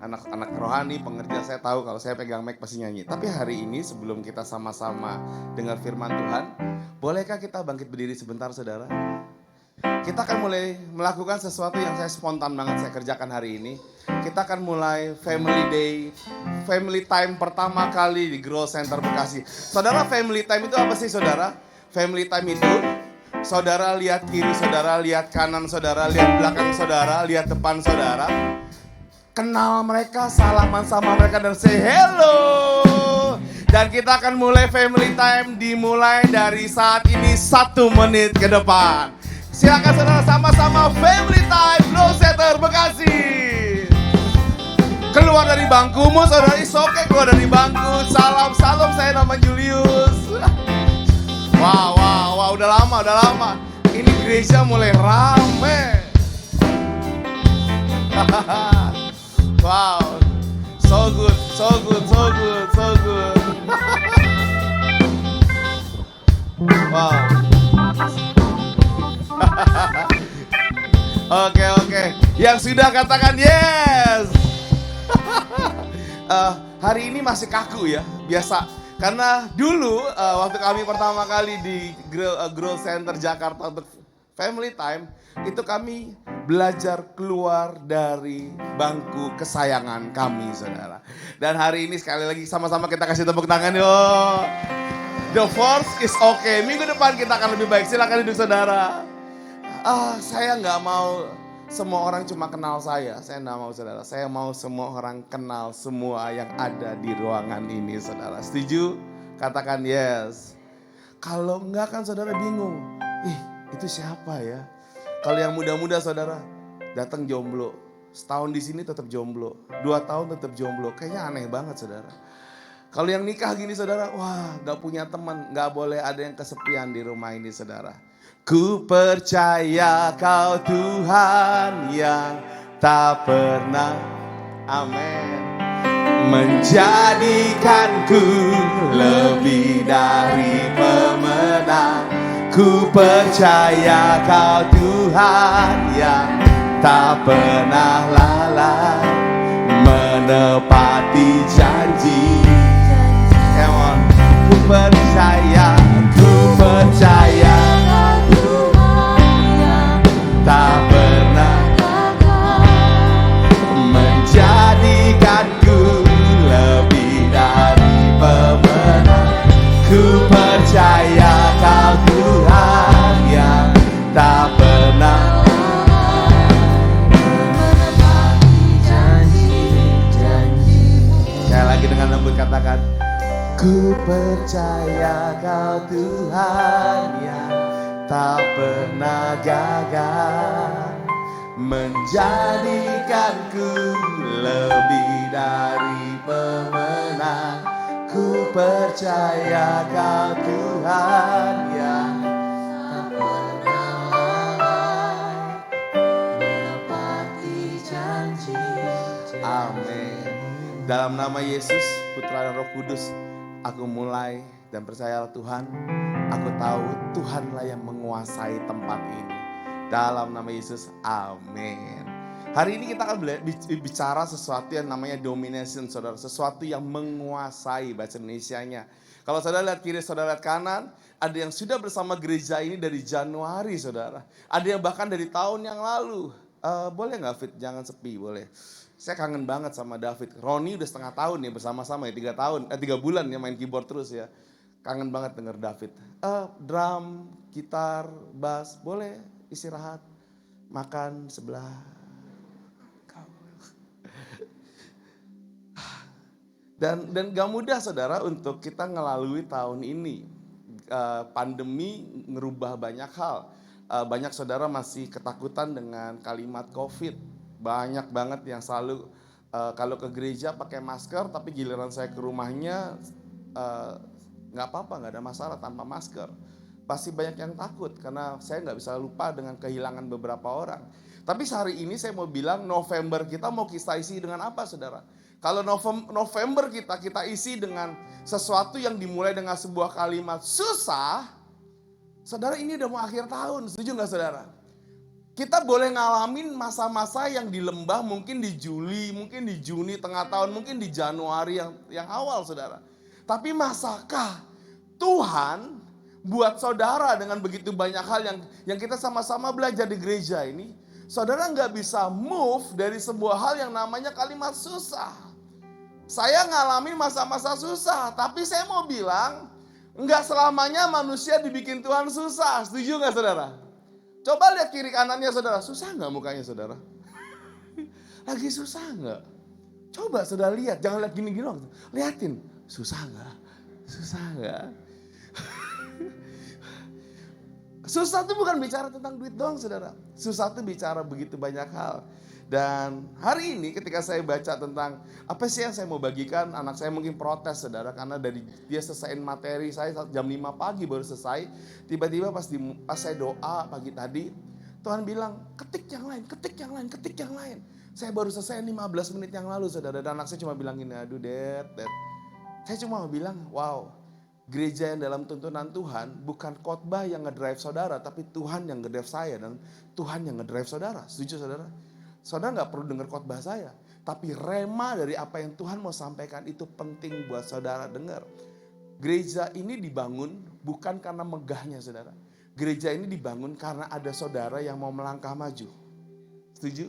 Anak-anak rohani, pengerja saya tahu kalau saya pegang mic pasti nyanyi. Tapi hari ini sebelum kita sama-sama dengar firman Tuhan, bolehkah kita bangkit berdiri sebentar saudara? Kita akan mulai melakukan sesuatu yang saya spontan banget saya kerjakan hari ini. Kita akan mulai family day, family time pertama kali di Grow Center Bekasi. Saudara, family time itu apa sih saudara? Family time itu saudara lihat kiri, saudara lihat kanan, saudara lihat belakang, saudara lihat depan saudara. Kenal mereka, salaman sama mereka dan say hello. Dan kita akan mulai family time dimulai dari saat ini 1 menit ke depan. Silakan saudara sama-sama family time Grow Center Bekasi. Keluar dari bangkumu saudara, oke keluar dari bangku. Salam, saya nama Julius. Wow, udah lama. Ini gereja mulai rame. Wow, so good. Wow. Oke. Yang sudah katakan yes. Hari ini masih kaku ya, biasa. Karena dulu waktu kami pertama kali di Grow Center Jakarta untuk family time, itu kami belajar keluar dari bangku kesayangan kami, saudara. Dan hari ini sekali lagi sama-sama kita kasih tepuk tangan yuk. The force is okay. Minggu depan kita akan lebih baik. Silakan duduk saudara. Saya nggak mau semua orang cuma kenal saya. Saya nggak mau saudara. Saya mau semua orang kenal semua yang ada di ruangan ini, saudara. Setuju? Katakan yes. Kalau enggak kan saudara bingung. Itu siapa ya? Kalau yang muda-muda saudara, datang jomblo. Setahun di sini tetap jomblo. 2 tahun tetap jomblo. Kayaknya aneh banget saudara. Kalau yang nikah gini saudara, wah gak punya teman. Gak boleh ada yang kesepian di rumah ini saudara. Ku percaya kau Tuhan yang tak pernah, amin, menjadikanku lebih dari pemenang. Ku percaya kau Tuhan yang tak pernah lalai, menepati janji. Come on. Ku percaya tak pernah menjadikanku lebih dari pemenang. Ku percaya kau Tuhan yang tak pernah menepati janji. Sekali lagi dengan lembut katakan, ku percaya kau Tuhan yang tak pernah gagal, menjadikanku lebih dari pemenang. Ku percaya Kau Tuhan yang tak pernah lalai menepati janji. Amin. Dalam nama Yesus, Putra dan Roh Kudus, aku mulai dan percayalah Tuhan, aku tahu Tuhanlah yang menguasai tempat ini. Dalam nama Yesus, amin. Hari ini kita akan bicara sesuatu yang namanya domination, saudara. Sesuatu yang menguasai, bahasa Indonesianya. Kalau saudara lihat kiri, saudara lihat kanan, ada yang sudah bersama gereja ini dari Januari, saudara. Ada yang bahkan dari tahun yang lalu. Boleh nggak Fit? Jangan sepi, boleh. Saya kangen banget sama David. Roni udah setengah tahun nih bersama-sama ya, 3 bulan ya main keyboard terus ya. Kangen banget denger David. Drum, gitar, bass, boleh istirahat, makan sebelah. Dan gak mudah saudara untuk kita ngelalui tahun ini. Pandemi ngerubah banyak hal. Banyak saudara masih ketakutan dengan kalimat COVID. Banyak banget yang selalu kalau ke gereja pakai masker, tapi giliran saya ke rumahnya gak apa-apa, gak ada masalah tanpa masker. Pasti banyak yang takut karena saya gak bisa lupa dengan kehilangan beberapa orang. Tapi sehari ini saya mau bilang November kita mau kita isi dengan apa saudara? Kalau November kita isi dengan sesuatu yang dimulai dengan sebuah kalimat susah, saudara ini udah mau akhir tahun, setuju gak saudara? Kita boleh ngalamin masa-masa yang di lembah mungkin di Juli, mungkin di Juni tengah tahun, mungkin di Januari yang awal saudara. Tapi masakah Tuhan buat saudara dengan begitu banyak hal yang kita sama-sama belajar di gereja ini, saudara gak bisa move dari sebuah hal yang namanya kalimat susah. Saya ngalamin masa-masa susah, tapi saya mau bilang, enggak selamanya manusia dibikin Tuhan susah. Setuju gak saudara? Coba lihat kiri kanannya saudara, susah gak mukanya saudara? Lagi susah gak? Coba saudara lihat, jangan lihat gini-gini loh. Liatin, susah gak? Susah gak? Susah itu bukan bicara tentang duit doang saudara. Susah itu bicara begitu banyak hal. Dan hari ini ketika saya baca tentang apa sih yang saya mau bagikan, anak saya mungkin protes saudara, karena dari dia selesaiin materi saya jam 5 pagi baru selesai. Tiba-tiba pas saya doa pagi tadi, Tuhan bilang ketik yang lain, ketik yang lain, ketik yang lain. Saya baru selesai 15 menit yang lalu saudara, dan anak saya cuma bilang gini, aduh Dad. Saya cuma mau bilang, wow, gereja yang dalam tuntunan Tuhan bukan khotbah yang ngedrive saudara, tapi Tuhan yang ngedrive saya dan Tuhan yang ngedrive saudara. Setuju saudara? Saudara gak perlu dengar khotbah saya, tapi rema dari apa yang Tuhan mau sampaikan itu penting buat saudara dengar. Gereja ini dibangun bukan karena megahnya saudara. Gereja ini dibangun karena ada saudara yang mau melangkah maju. Setuju?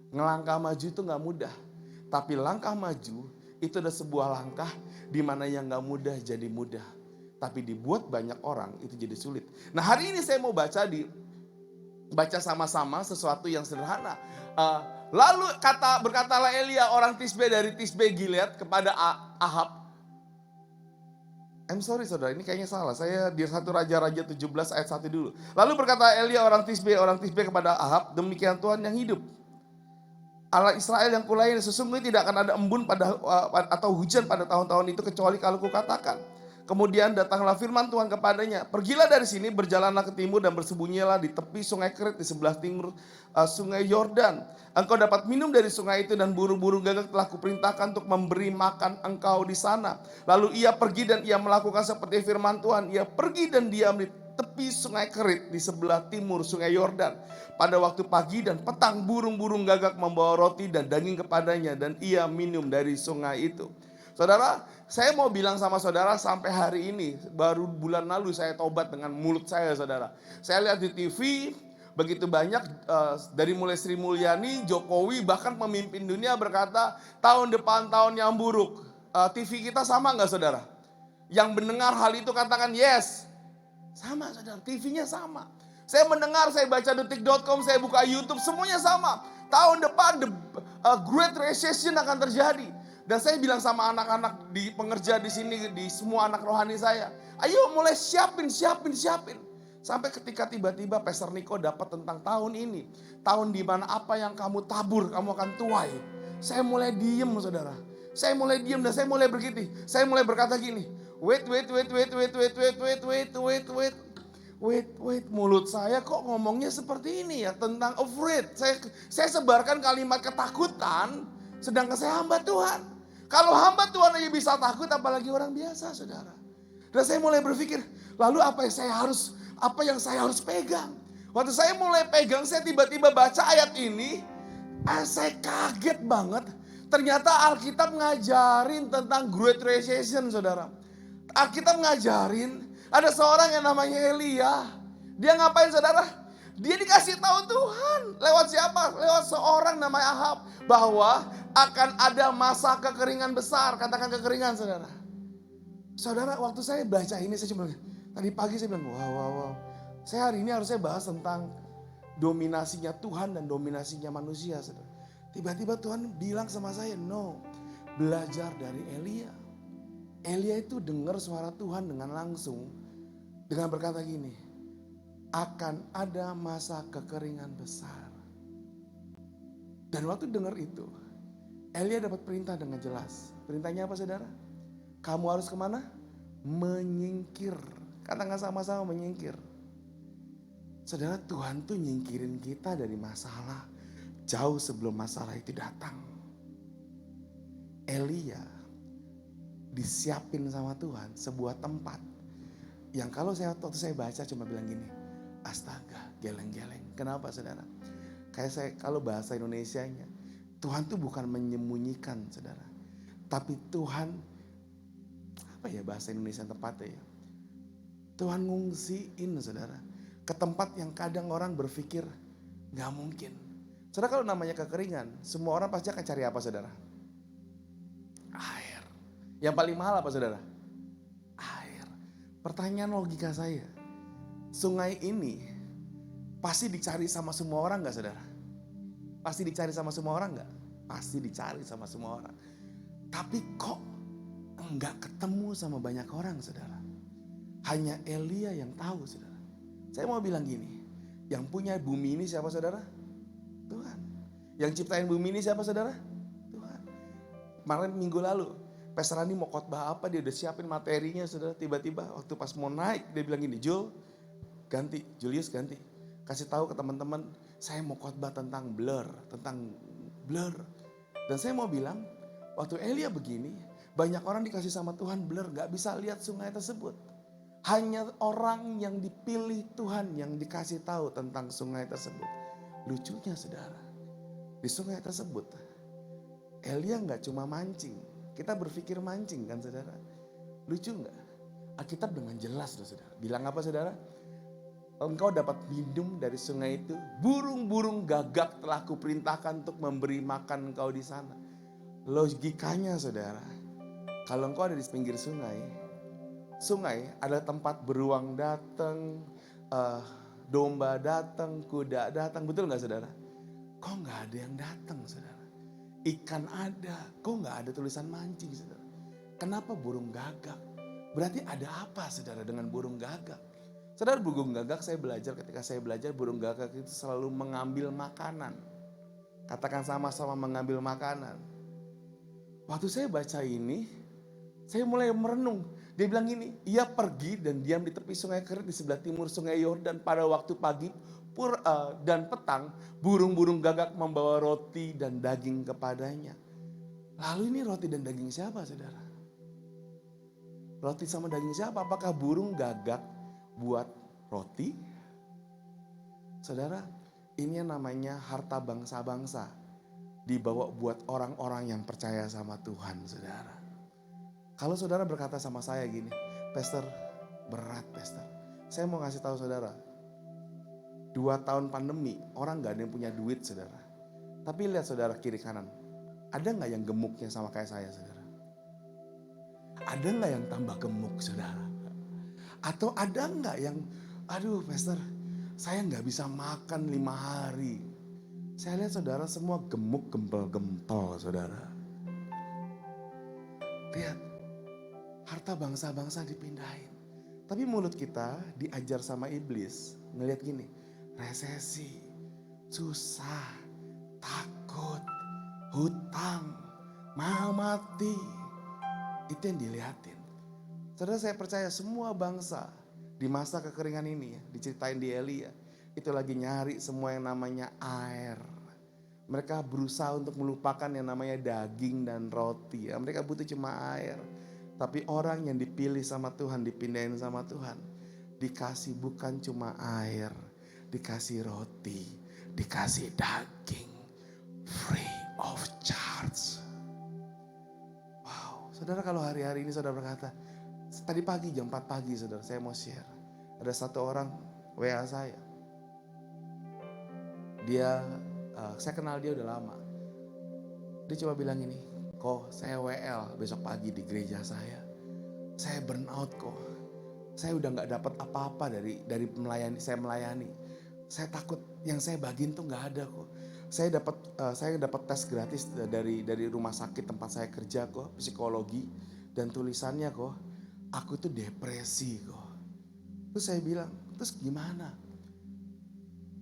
Ngelangkah maju itu gak mudah, tapi langkah maju itu ada sebuah langkah di mana yang gak mudah jadi mudah. Tapi dibuat banyak orang itu jadi sulit. Nah hari ini saya mau baca sama-sama sesuatu yang sederhana. Lalu berkatalah Elia orang Tisbe dari Tisbe Gilead kepada Ahab. I'm sorry saudara, ini kayaknya salah. Saya di 1 Raja-Raja 17 ayat 1 dulu. Lalu berkata Elia orang Tisbe kepada Ahab, demikian Tuhan yang hidup, Allah Israel yang kulayani, sesungguhnya tidak akan ada embun atau hujan pada tahun-tahun itu kecuali kalau kukatakan. Kemudian datanglah firman Tuhan kepadanya, pergilah dari sini, berjalanlah ke timur dan bersembunyilah di tepi sungai Kerit di sebelah timur sungai Yordan. Engkau dapat minum dari sungai itu dan burung-burung gagak telah kuperintahkan untuk memberi makan engkau di sana. Lalu ia pergi dan ia melakukan seperti firman Tuhan. Ia pergi dan diam di tepi sungai Kerit di sebelah timur sungai Yordan. Pada waktu pagi dan petang burung-burung gagak membawa roti dan daging kepadanya dan ia minum dari sungai itu. Saudara, saya mau bilang sama saudara sampai hari ini, baru bulan lalu saya tobat dengan mulut saya saudara. Saya lihat di TV, begitu banyak dari mulai Sri Mulyani, Jokowi, bahkan pemimpin dunia berkata, tahun depan tahun yang buruk. TV kita sama gak saudara? Yang mendengar hal itu katakan yes. Sama saudara, TV-nya sama. Saya mendengar, saya baca detik.com, saya buka YouTube, semuanya sama. Tahun depan Great Recession akan terjadi. Dan saya bilang sama anak-anak di pengerja di sini, di semua anak rohani saya, ayo mulai siapin. Sampai ketika tiba-tiba Pastor Niko dapat tentang tahun ini. Tahun di mana apa yang kamu tabur, kamu akan tuai. saya mulai diem saudara. Saya mulai diem dan saya mulai bergini. Saya mulai berkata gini, wait. Mulut saya kok ngomongnya seperti ini ya tentang afraid. Saya sebarkan kalimat ketakutan sedangkan saya hamba Tuhan. Kalau hamba Tuhan aja bisa takut apalagi orang biasa saudara. Dan saya mulai berpikir, lalu apa yang saya harus pegang? Waktu saya mulai pegang, saya tiba-tiba baca ayat ini. Saya kaget banget. Ternyata Alkitab ngajarin tentang Great Recession, saudara. Alkitab ngajarin ada seorang yang namanya Elia. Dia ngapain, saudara? Dia dikasih tahu Tuhan. Lewat siapa? Lewat seorang namanya Ahab. Bahwa akan ada masa kekeringan besar. Katakan kekeringan, saudara. Saudara, waktu saya baca ini, saya cuma tadi pagi saya bilang, wow. Saya hari ini harusnya bahas tentang dominasinya Tuhan dan dominasinya manusia, saudara. Tiba-tiba Tuhan bilang sama saya, no, belajar dari Elia. Elia itu dengar suara Tuhan dengan langsung, dengan berkata gini, akan ada masa kekeringan besar. Dan waktu dengar itu, Elia dapat perintah dengan jelas. Perintahnya apa, saudara? Kamu harus kemana? Menyingkir. Katakan sama-sama menyingkir. Saudara, Tuhan tuh nyingkirin kita dari masalah jauh sebelum masalah itu datang. Elia disiapin sama Tuhan sebuah tempat yang waktu saya baca cuma bilang gini, astaga, geleng-geleng. Kenapa, saudara? Kayak saya kalau bahasa Indonesianya, Tuhan tuh bukan menyembunyikan, saudara. Tapi Tuhan, apa ya bahasa Indonesia yang tepatnya ya? Tuhan ngungsiin, saudara, ke tempat yang kadang orang berpikir gak mungkin. Saudara, kalau namanya kekeringan, semua orang pasti akan cari apa, saudara? Air. Yang paling mahal apa, saudara? Air. Pertanyaan logika saya, sungai ini pasti dicari sama semua orang gak, saudara? Pasti dicari sama semua orang gak? Pasti dicari sama semua orang. Tapi kok enggak ketemu sama banyak orang, saudara? Hanya Elia yang tahu, saudara. Saya mau bilang gini, yang punya bumi ini siapa, saudara? Tuhan. Yang ciptain bumi ini siapa, saudara? Tuhan. Kemarin minggu lalu, Pastor Rani mau khotbah apa, dia udah siapin materinya, saudara. Tiba-tiba waktu pas mau naik, dia bilang gini, Julius ganti. Kasih tahu ke teman-teman, saya mau khotbah tentang blur. Dan saya mau bilang, waktu Elia begini, banyak orang dikasih sama Tuhan blur, gak bisa lihat sungai tersebut. Hanya orang yang dipilih Tuhan yang dikasih tahu tentang sungai tersebut. Lucunya, saudara, di sungai tersebut Elia gak cuma mancing. Kita berpikir mancing kan, saudara. Lucu gak? Alkitab dengan jelas loh, saudara. Bilang apa, saudara? Engkau dapat minum dari sungai itu. Burung-burung gagak telah kuperintahkan untuk memberi makan engkau di sana. Logikanya, saudara, kalau engkau ada di pinggir sungai adalah tempat beruang datang, domba datang, kuda datang. Betul gak, saudara? Kok gak ada yang datang, saudara? Ikan ada, kok gak ada tulisan mancing, saudara? Kenapa burung gagak? Berarti ada apa, saudara, dengan burung gagak? Saudara, burung gagak ketika saya belajar burung gagak itu selalu mengambil makanan. Katakan sama-sama mengambil makanan. Waktu saya baca ini, saya mulai merenung. Dia bilang gini, ia pergi dan diam di tepi sungai Kerit di sebelah timur sungai Yordan pada waktu pagi dan petang, burung-burung gagak membawa roti dan daging kepadanya. Lalu ini roti dan daging siapa, saudara? Roti sama daging siapa? Apakah burung gagak buat roti? Saudara, ini yang namanya harta bangsa-bangsa. Dibawa buat orang-orang yang percaya sama Tuhan, saudara. Kalau saudara berkata sama saya gini, Pastor, berat, Pastor. Saya mau ngasih tahu saudara, 2 tahun pandemi, orang gak ada yang punya duit, saudara. Tapi lihat saudara kiri kanan, ada gak yang gemuknya sama kayak saya, saudara? Ada gak yang tambah gemuk, saudara? Atau ada gak yang, aduh Pastor, saya gak bisa makan 5 hari. Saya lihat saudara semua gemuk, gempel-gempel, saudara. Lihat, harta bangsa-bangsa dipindahin. Tapi mulut kita diajar sama iblis, ngelihat gini, resesi, susah, takut, hutang, mahal mati. Itu yang dilihatin. Saudara, saya percaya semua bangsa di masa kekeringan ini, diceritain di Elia, itu lagi nyari semua yang namanya air. Mereka berusaha untuk melupakan yang namanya daging dan roti. Mereka butuh cuma air. Tapi orang yang dipilih sama Tuhan, dipindahin sama Tuhan, dikasih bukan cuma air, dikasih roti, dikasih daging, free of charge. Wow, saudara, kalau hari-hari ini saudara berkata, tadi pagi jam 4 pagi saudara, saya mau share. Ada satu orang WA saya. Saya kenal dia udah lama. Dia coba bilang ini, kok saya WL besok pagi di gereja saya. Saya burn out kok. Saya udah gak dapat apa-apa dari saya melayani. Saya takut yang saya bagiin tuh gak ada kok. Saya dapat tes gratis dari rumah sakit tempat saya kerja kok, psikologi, dan tulisannya kok, aku tuh depresi kok. Terus saya bilang, terus gimana?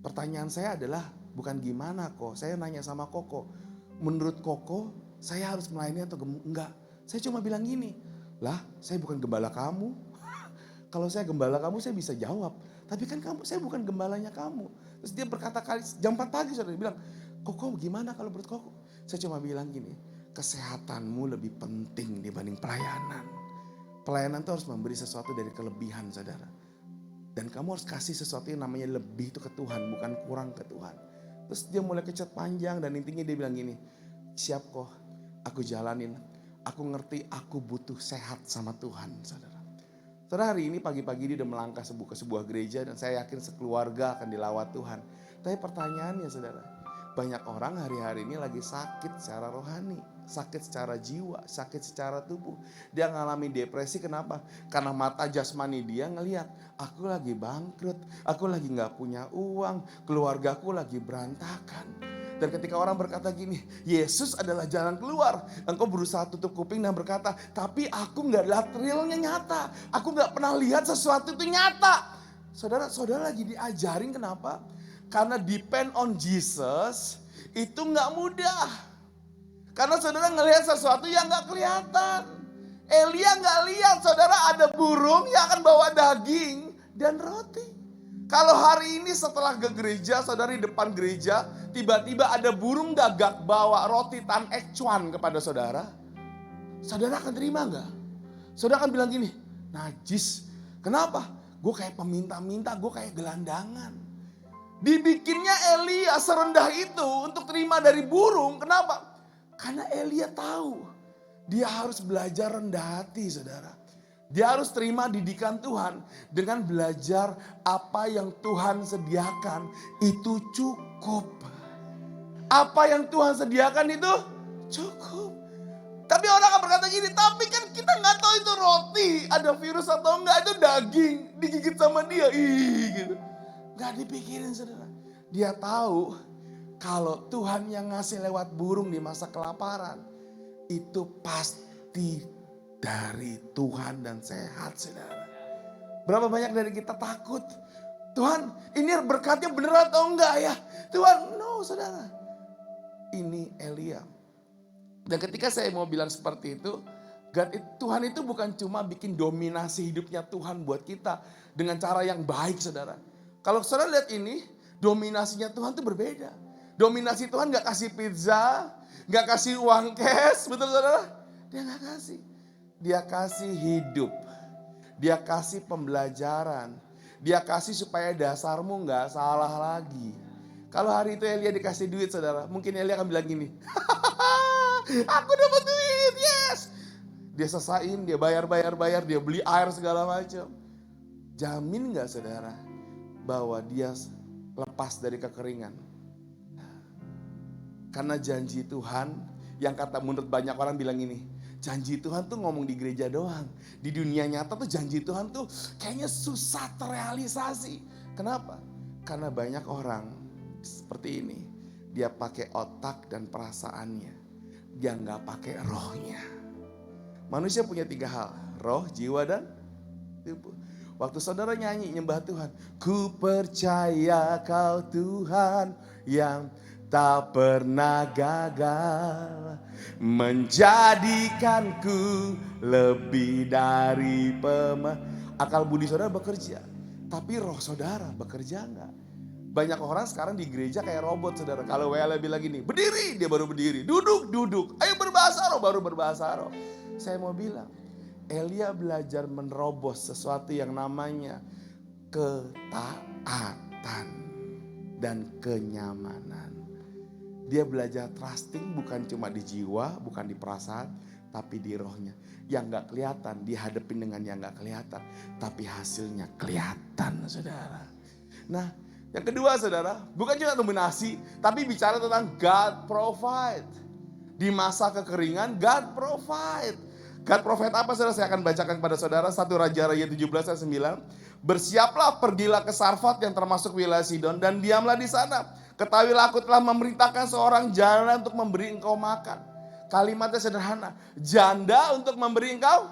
Pertanyaan saya adalah bukan gimana kok, saya nanya sama Koko. Menurut Koko, saya harus melayani atau enggak? Saya cuma bilang gini, lah saya bukan gembala kamu. Kalau saya gembala kamu saya bisa jawab. Tapi kan saya bukan gembalanya kamu. Terus dia berkata kali jam 4 pagi saudara bilang, Koko gimana kalau menurut Koko? Saya cuma bilang gini, kesehatanmu lebih penting dibanding pelayanan. Pelayanan itu harus memberi sesuatu dari kelebihan saudara. Dan kamu harus kasih sesuatu yang namanya lebih itu ke Tuhan, bukan kurang ke Tuhan. Terus dia mulai kecet panjang dan intinya dia bilang gini, siap kok, aku jalanin. Aku ngerti aku butuh sehat sama Tuhan, saudara. Saudara, hari ini pagi-pagi dia udah melangkah ke sebuah gereja dan saya yakin sekeluarga akan dilawat Tuhan. Tapi pertanyaannya saudara, banyak orang hari-hari ini lagi sakit secara rohani, sakit secara jiwa, sakit secara tubuh. Dia ngalami depresi, kenapa? Karena mata jasmani dia ngelihat, aku lagi bangkrut, aku lagi gak punya uang, keluargaku lagi berantakan. Dan ketika orang berkata gini, Yesus adalah jalan keluar. Engkau berusaha tutup kuping dan berkata, tapi aku gak lihat realnya nyata. Aku gak pernah lihat sesuatu itu nyata. Saudara lagi diajarin kenapa? Karena depend on Jesus itu gak mudah. Karena saudara ngelihat sesuatu yang gak kelihatan. Elia gak lihat saudara ada burung yang akan bawa daging dan roti. Kalau hari ini setelah ke gereja, saudara di depan gereja, tiba-tiba ada burung gagak bawa roti tan ek cuan kepada saudara. Saudara akan terima gak? Saudara akan bilang gini, najis. Kenapa? Gue kayak peminta-minta, gue kayak gelandangan. Dibikinnya Elia serendah itu untuk terima dari burung. Kenapa? Karena Elia tahu dia harus belajar rendah hati saudara. Dia harus terima didikan Tuhan dengan belajar apa yang Tuhan sediakan itu cukup. Apa yang Tuhan sediakan itu cukup. Tapi orang akan berkata gini, tapi kan kita nggak tahu itu roti ada virus atau enggak, itu daging digigit sama dia, gitu. Gak dipikirin saudara. Dia tahu kalau Tuhan yang ngasih lewat burung di masa kelaparan itu pasti dari Tuhan dan sehat saudara. Berapa banyak dari kita takut, Tuhan ini berkatnya bener atau enggak ya? Tuhan, no saudara. Ini Elia. Dan ketika saya mau bilang seperti itu, Tuhan itu bukan cuma bikin dominasi hidupnya Tuhan buat kita dengan cara yang baik saudara. Kalau saudara lihat ini, dominasinya Tuhan itu berbeda. Dominasi Tuhan gak kasih pizza, gak kasih uang cash, betul saudara? Dia gak kasih. Dia kasih hidup. Dia kasih pembelajaran. Dia kasih supaya dasarmu gak salah lagi. Kalau hari itu Elia dikasih duit saudara, mungkin Elia akan bilang gini, aku dapat duit, yes. Dia selesain, dia bayar, dia beli air segala macam. Jamin gak saudara bahwa dia lepas dari kekeringan? Karena janji Tuhan yang kata menurut banyak orang bilang ini, janji Tuhan tuh ngomong di gereja doang. Di dunia nyata tuh janji Tuhan tuh kayaknya susah terrealisasi. Kenapa? Karena banyak orang seperti ini. Dia pakai otak dan perasaannya. Dia nggak pakai rohnya. Manusia punya 3 hal. Roh, jiwa, dan tubuh. Waktu saudara nyanyi nyembah Tuhan. Ku percaya kau Tuhan yang tak pernah gagal menjadikanku lebih dari akal budi saudara bekerja, tapi roh saudara bekerja enggak? Banyak orang sekarang di gereja kayak robot saudara. Kalau WL bilang gini, berdiri, dia baru berdiri. Duduk, duduk. Ayo berbahasa roh, baru berbahasa roh. Saya mau bilang, Elia belajar menerobos sesuatu yang namanya ketaatan dan kenyamanan. Dia belajar trusting bukan cuma di jiwa, bukan di perasaan, tapi di rohnya. Yang gak kelihatan dihadapin dengan yang gak kelihatan, tapi hasilnya kelihatan saudara. Nah, yang kedua saudara, bukan cuma dominasi, tapi bicara tentang God provide. Di masa kekeringan, God provide. God provide apa saudara? Saya akan bacakan kepada saudara 1 Raja-Raja 17 ayat 9. Bersiaplah, pergilah ke Sarfat yang termasuk wilayah Sidon dan diamlah di sana. Ketahuilah aku telah memerintahkan seorang janda untuk memberi engkau makan. Kalimatnya sederhana, janda untuk memberi engkau.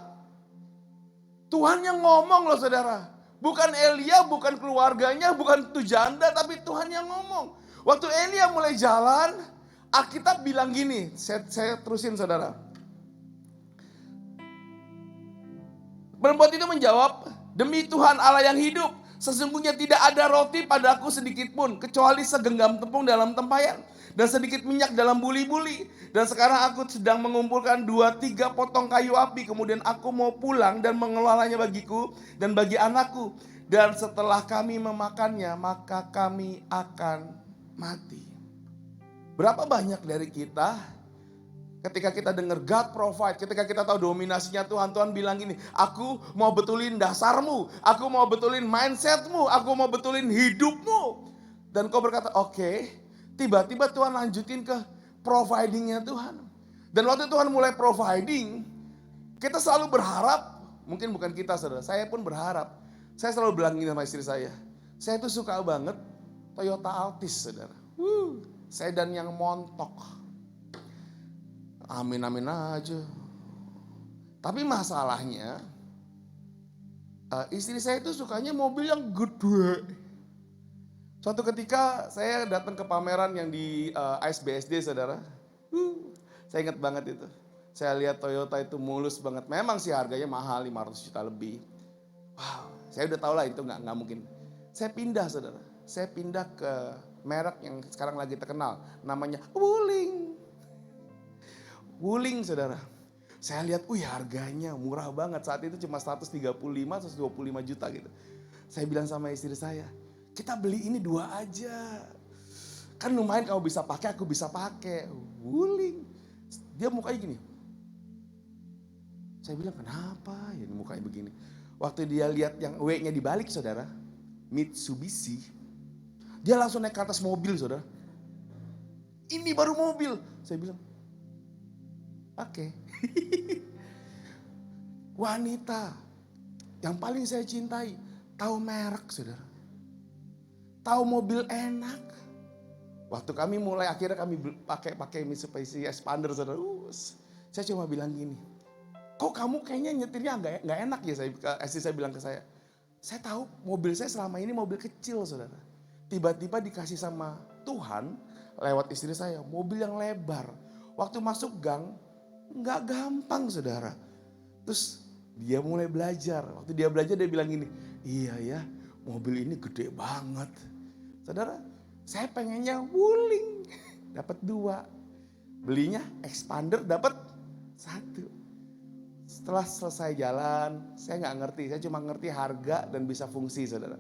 Tuhan yang ngomong loh saudara. Bukan Elia, bukan keluarganya, bukan itu janda, tapi Tuhan yang ngomong. Waktu Elia mulai jalan, Alkitab bilang gini, saya terusin saudara. Perempuan itu menjawab, demi Tuhan Allah yang hidup, sesungguhnya tidak ada roti padaku sedikit pun, kecuali segenggam tepung dalam tempayan, dan sedikit minyak dalam buli-buli. Dan sekarang aku sedang mengumpulkan 2-3 potong kayu api, kemudian aku mau pulang dan mengelolanya bagiku dan bagi anakku. Dan setelah kami memakannya, maka kami akan mati. Berapa banyak dari kita, ketika kita dengar God provide, ketika kita tahu dominasinya Tuhan, Tuhan bilang gini, aku mau betulin dasarmu, aku mau betulin mindsetmu, aku mau betulin hidupmu. Dan kau berkata, oke. Tiba-tiba Tuhan lanjutin ke providingnya Tuhan. Dan waktu Tuhan mulai providing, kita selalu berharap, mungkin bukan kita saudara, saya pun berharap. Saya selalu bilang gini sama istri saya tuh suka banget Toyota Altis saudara. Sedan yang montok. Amin-amin aja. Tapi masalahnya, istri saya itu sukanya mobil yang gede. Suatu ketika saya datang ke pameran yang di ASBSD saudara. Saya ingat banget itu. Saya lihat Toyota itu mulus banget. Memang sih harganya mahal, 500 juta lebih. Wow, saya udah tahu lah itu nggak mungkin. Saya pindah saudara. Saya pindah ke merek yang sekarang lagi terkenal. Namanya Wuling. Wuling saudara. Saya lihat, harganya murah banget. Saat itu cuma 135, 125 juta gitu. Saya bilang sama istri saya, kita beli ini 2 aja. Kan lumayan kamu bisa pakai, aku bisa pakai. Wuling. Dia mukanya gini. Saya bilang, kenapa ya mukanya begini? Waktu dia lihat yang W-nya dibalik saudara, Mitsubishi. Dia langsung naik ke atas mobil saudara. Ini baru mobil. Saya bilang, oke. Wanita yang paling saya cintai, tahu merek saudara. Tahu mobil enak. Waktu kami mulai akhirnya kami pakai Mitsubishi Expander saudara. Saya cuma bilang gini, kok kamu kayaknya nyetirnya nggak enak ya? Istri saya bilang ke saya tahu mobil saya selama ini mobil kecil saudara. Tiba-tiba dikasih sama Tuhan lewat istri saya mobil yang lebar. Waktu masuk gang nggak gampang saudara. Terus dia mulai belajar. Waktu dia belajar dia bilang gini, iya ya mobil ini gede banget. Saudara, saya pengennya Wuling, dapat 2. Belinya Expander dapat 1. Setelah selesai jalan, saya nggak ngerti. Saya cuma ngerti harga dan bisa fungsi saudara.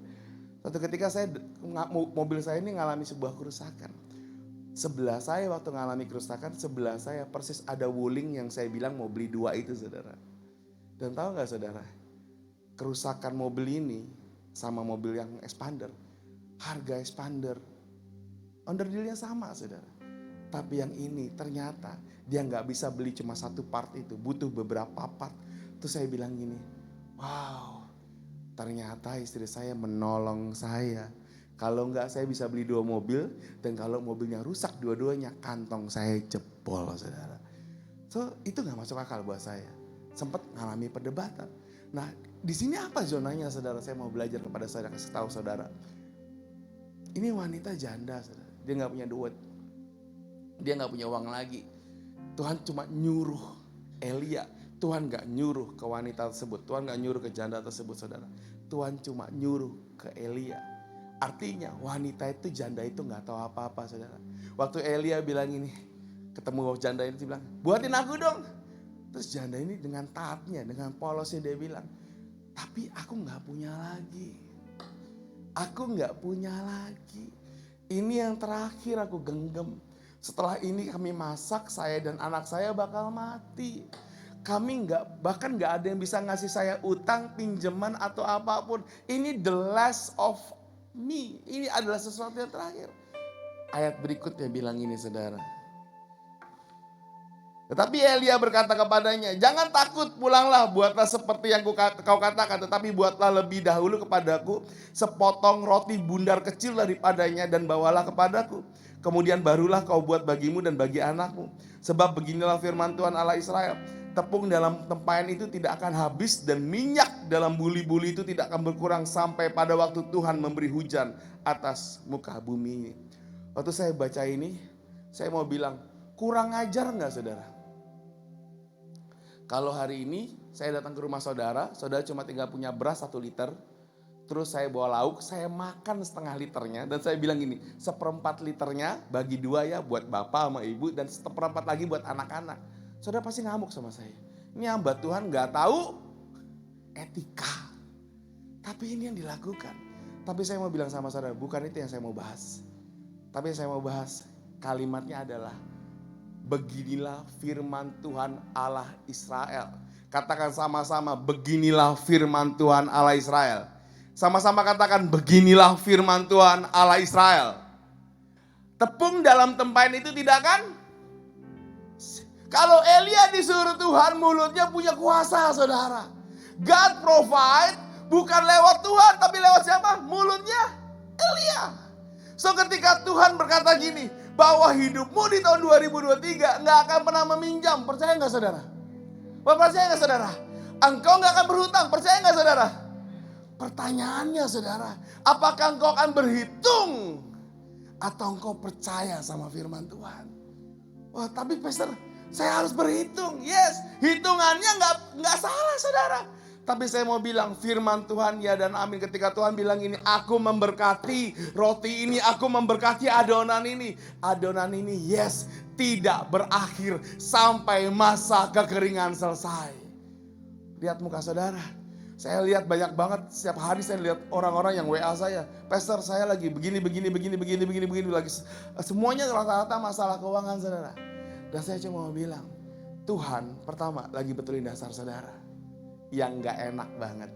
Suatu ketika mobil saya ini ngalami sebuah kerusakan. Sebelah saya waktu ngalami kerusakan, sebelah saya persis ada Wuling yang saya bilang mau beli 2 itu saudara. Dan tahu nggak saudara, kerusakan mobil ini sama mobil yang Expander, harga Expander, underdealnya sama saudara. Tapi yang ini ternyata dia nggak bisa beli cuma 1 part itu, butuh beberapa part. Terus saya bilang gini, wow, ternyata istri saya menolong saya. Kalau nggak saya bisa beli 2 mobil, dan kalau mobilnya rusak dua-duanya kantong saya jebol saudara. So itu nggak masuk akal buat saya. Sempat ngalami perdebatan. Nah di sini apa zonanya saudara? Saya mau belajar kepada saudara, kasih tahu saudara. Ini wanita janda saudara, dia nggak punya duit. Dia nggak punya uang lagi. Tuhan cuma nyuruh Elia. Tuhan nggak nyuruh ke wanita tersebut. Tuhan nggak nyuruh ke janda tersebut, saudara. Tuhan cuma nyuruh ke Elia. Artinya wanita itu, janda itu nggak tahu apa-apa, saudara. Waktu Elia bilang ini, ketemu janda ini, dia bilang, buatin aku dong. Terus janda ini dengan taatnya, dengan polosnya dia bilang, tapi aku nggak punya lagi. Aku nggak punya lagi. Ini yang terakhir aku genggam. Setelah ini kami masak, saya dan anak saya bakal mati. Kami bahkan nggak ada yang bisa ngasih saya utang, pinjaman atau apapun. Ini the last of me. Ini adalah sesuatu yang terakhir. Ayat berikutnya bilang ini, saudara. Tetapi Elia berkata kepadanya, jangan takut, pulanglah, buatlah seperti yang kau katakan, tetapi buatlah lebih dahulu kepadaku sepotong roti bundar kecil daripadanya dan bawalah kepadaku. Kemudian barulah kau buat bagimu dan bagi anakmu. Sebab beginilah firman Tuhan Allah Israel, tepung dalam tempayan itu tidak akan habis dan minyak dalam buli-buli itu tidak akan berkurang sampai pada waktu Tuhan memberi hujan atas muka bumi ini. Waktu saya baca ini, saya mau bilang, kurang ajar nggak, saudara? Kalau hari ini saya datang ke rumah saudara, saudara cuma tinggal punya beras 1 liter, terus saya bawa lauk, saya makan setengah liternya, dan saya bilang gini, 1/4 liternya bagi 2 ya buat bapak sama ibu, dan 1/4 lagi buat anak-anak. Saudara pasti ngamuk sama saya. Ini hamba Tuhan gak tahu etika. Tapi ini yang dilakukan. Tapi saya mau bilang sama saudara, bukan itu yang saya mau bahas. Tapi yang saya mau bahas, kalimatnya adalah, beginilah firman Tuhan Allah Israel. Katakan sama-sama, beginilah firman Tuhan Allah Israel. Sama-sama katakan, beginilah firman Tuhan Allah Israel. Tepung dalam tempayan itu tidak akan. Kalau Elia disuruh Tuhan, mulutnya punya kuasa, saudara. God provide, bukan lewat Tuhan, tapi lewat siapa? Mulutnya Elia. So ketika Tuhan berkata gini, bahwa hidupmu di tahun 2023 gak akan pernah meminjam. Percaya gak, saudara? Percaya gak, saudara? Engkau gak akan berhutang. Percaya gak, saudara? Pertanyaannya, saudara, apakah engkau akan berhitung atau engkau percaya sama firman Tuhan? Wah, tapi pastor, saya harus berhitung. Yes, hitungannya nggak salah, saudara. Tapi saya mau bilang firman Tuhan ya dan amin. Ketika Tuhan bilang ini, aku memberkati roti ini, aku memberkati adonan ini. Adonan ini yes, tidak berakhir sampai masa kekeringan selesai. Lihat muka saudara. Saya lihat banyak banget, setiap hari saya lihat orang-orang yang WA saya. Pastor, saya lagi begini. Lagi semuanya rata-rata masalah keuangan, saudara. Dan saya cuma mau bilang, Tuhan pertama lagi betulin dasar saudara. Yang gak enak banget.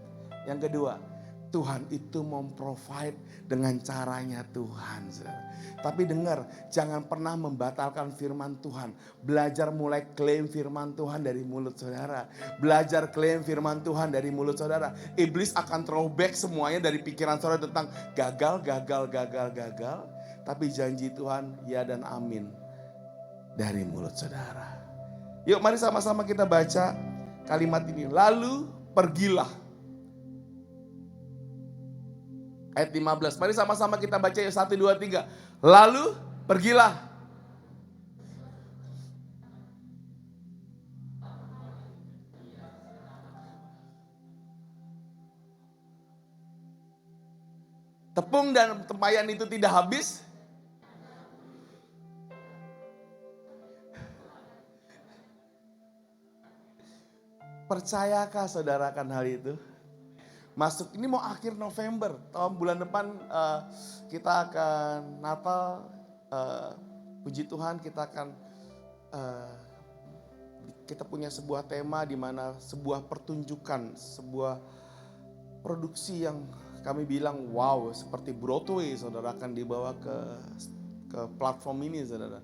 Yang kedua, Tuhan itu memprovide dengan caranya Tuhan, saudara. Tapi dengar, jangan pernah membatalkan firman Tuhan. Belajar mulai klaim firman Tuhan dari mulut saudara. Belajar klaim firman Tuhan dari mulut saudara. Iblis akan throwback semuanya dari pikiran saudara tentang gagal. Tapi janji Tuhan ya dan amin dari mulut saudara. Yuk mari sama-sama kita baca kalimat ini. Lalu pergilah. Ayat 15. Mari sama-sama kita baca yuk 1, 2, 3. Lalu pergilah. Tepung dan tempayan itu tidak habis. Percayakah saudara akan hal itu? Masuk, ini mau akhir November, tahun bulan depan kita akan Natal, puji Tuhan kita akan, kita punya sebuah tema di mana sebuah pertunjukan, sebuah produksi yang kami bilang wow, seperti Broadway, saudara, akan dibawa ke platform ini, saudara.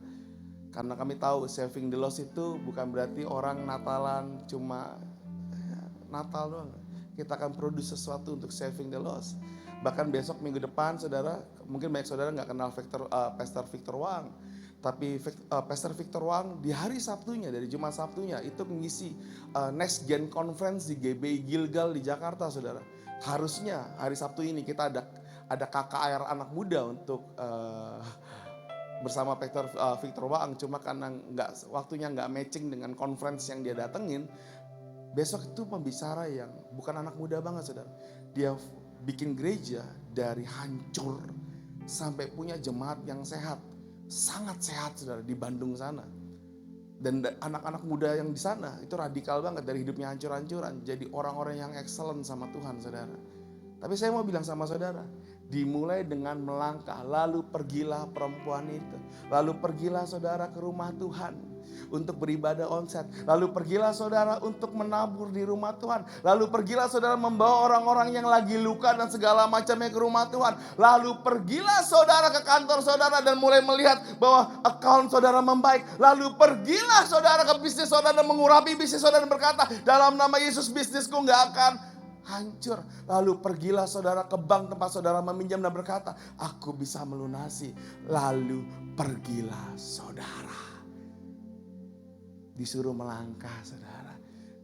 Karena kami tahu Saving the Lost itu bukan berarti orang Natalan cuma Natal doang. Kita akan produce sesuatu untuk Saving the Lost. Bahkan besok minggu depan, saudara, mungkin banyak saudara gak kenal Pastor Victor Wang. Tapi Pastor Victor Wang di hari Sabtunya, dari Jumat Sabtunya, itu mengisi Next Gen Conference di GBI Gilgal di Jakarta, saudara. Harusnya hari Sabtu ini kita ada KKR anak muda untuk bersama Victor Waang, cuma karena waktunya nggak matching dengan conference yang dia datengin. Besok itu pembicara yang bukan anak muda banget, saudara. Dia bikin gereja dari hancur sampai punya jemaat yang sehat. Sangat sehat, saudara, di Bandung sana. Dan anak-anak muda yang di sana itu radikal banget, dari hidupnya hancur-hancuran. Jadi orang-orang yang excellent sama Tuhan, saudara. Tapi saya mau bilang sama saudara, dimulai dengan melangkah, lalu pergilah perempuan itu. Lalu pergilah saudara ke rumah Tuhan untuk beribadah onsite. Lalu pergilah saudara untuk menabur di rumah Tuhan. Lalu pergilah saudara membawa orang-orang yang lagi luka dan segala macamnya ke rumah Tuhan. Lalu pergilah saudara ke kantor saudara dan mulai melihat bahwa account saudara membaik. Lalu pergilah saudara ke bisnis saudara dan mengurapi bisnis saudara dan berkata, dalam nama Yesus bisnisku gak akan hancur. Lalu pergilah saudara ke bank tempat saudara meminjam dan berkata, aku bisa melunasi. Lalu pergilah saudara. Disuruh melangkah, saudara.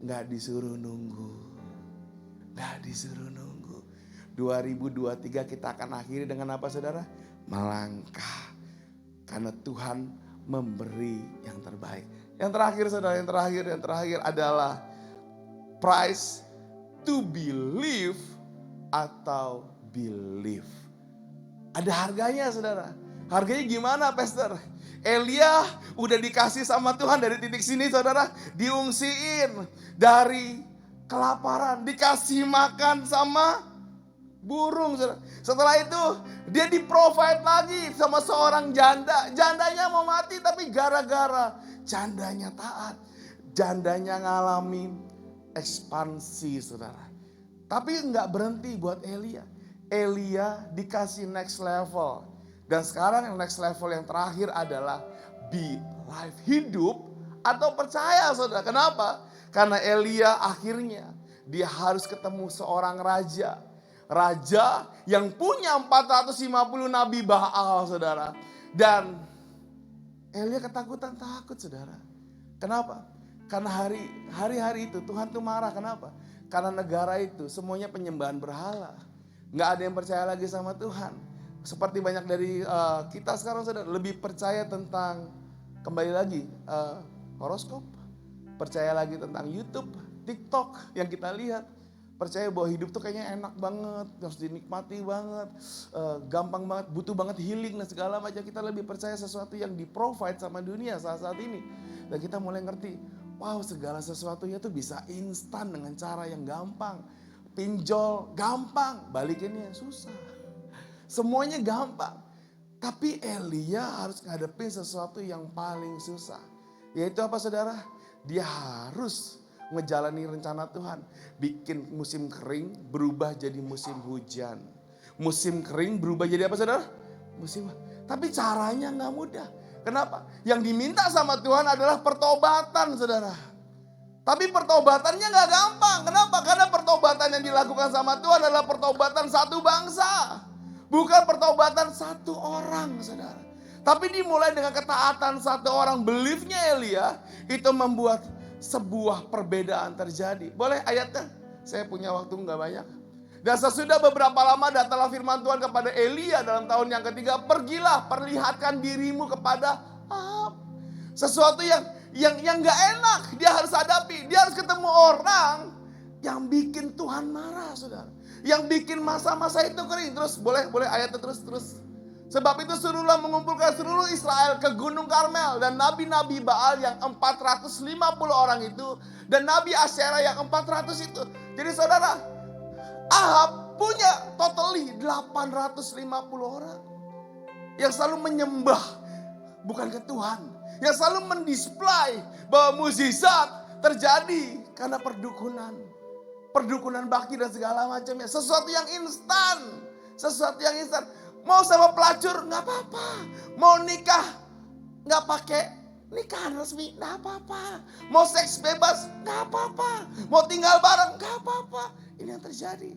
Nggak disuruh nunggu. Nggak disuruh nunggu. 2023 kita akan akhiri dengan apa, saudara? Melangkah. Karena Tuhan memberi yang terbaik. Yang terakhir, saudara, yang terakhir adalah price to believe atau believe. Ada harganya, saudara. Harganya gimana, Pastor? Elia udah dikasih sama Tuhan dari titik sini, saudara. Diungsiin dari kelaparan. Dikasih makan sama burung, saudara. Setelah itu dia di-provide lagi sama seorang janda. Jandanya mau mati tapi gara-gara jandanya taat. Jandanya ngalamin ekspansi, saudara. Tapi nggak berhenti buat Elia. Elia dikasih next level. Dan sekarang yang next level yang terakhir adalah be life, hidup atau percaya, saudara. Kenapa? Karena Elia akhirnya dia harus ketemu seorang raja. Raja yang punya 450 nabi Baal, saudara. Dan Elia ketakutan, takut, saudara. Kenapa? Karena hari-hari itu Tuhan tuh marah. Kenapa? Karena negara itu semuanya penyembahan berhala. Nggak ada yang percaya lagi sama Tuhan. Seperti banyak dari kita sekarang, saudara, lebih percaya tentang, kembali lagi, horoskop. Percaya lagi tentang YouTube, TikTok yang kita lihat. Percaya bahwa hidup tuh kayaknya enak banget, harus dinikmati banget, gampang banget, butuh banget healing dan segala macam. Kita lebih percaya sesuatu yang di-provide sama dunia saat ini. Dan kita mulai ngerti, wow, segala sesuatunya tuh bisa instan dengan cara yang gampang. Pinjol gampang, balikinnya susah. Semuanya gampang. Tapi Elia harus ngadepin sesuatu yang paling susah. Yaitu apa, saudara? Dia harus ngejalani rencana Tuhan. Bikin musim kering berubah jadi musim hujan. Musim kering berubah jadi apa, saudara? Tapi caranya gak mudah. Kenapa? Yang diminta sama Tuhan adalah pertobatan, saudara. Tapi pertobatannya gak gampang. Kenapa? Karena pertobatan yang dilakukan sama Tuhan adalah pertobatan satu bangsa. Bukan pertobatan satu orang, saudara. Tapi dimulai dengan ketaatan satu orang. Beliefnya Elia itu membuat sebuah perbedaan terjadi. Boleh ayatnya? Saya punya waktu nggak banyak. Dan sesudah beberapa lama datanglah firman Tuhan kepada Elia dalam tahun yang ketiga. Pergilah, perlihatkan dirimu kepada Ahab. Sesuatu yang nggak enak dia harus hadapi. Dia harus ketemu orang yang bikin Tuhan marah, saudara. Yang bikin masa-masa itu kering. Terus boleh ayatnya terus. Sebab itu suruhlah mengumpulkan seluruh Israel ke Gunung Karmel. Dan nabi-nabi Baal yang 450 orang itu. Dan nabi Asyera yang 400 itu. Jadi saudara, Ahab punya totally 850 orang. Yang selalu menyembah bukan ke Tuhan. Yang selalu mendisplay bahwa mukjizat terjadi karena perdukunan. Perdukunan bakti dan segala macamnya. Sesuatu yang instan. Mau sama pelacur nggak apa-apa. Mau nikah nggak pakai nikahan resmi nggak apa-apa. Mau seks bebas nggak apa-apa. Mau tinggal bareng nggak apa-apa. Ini yang terjadi.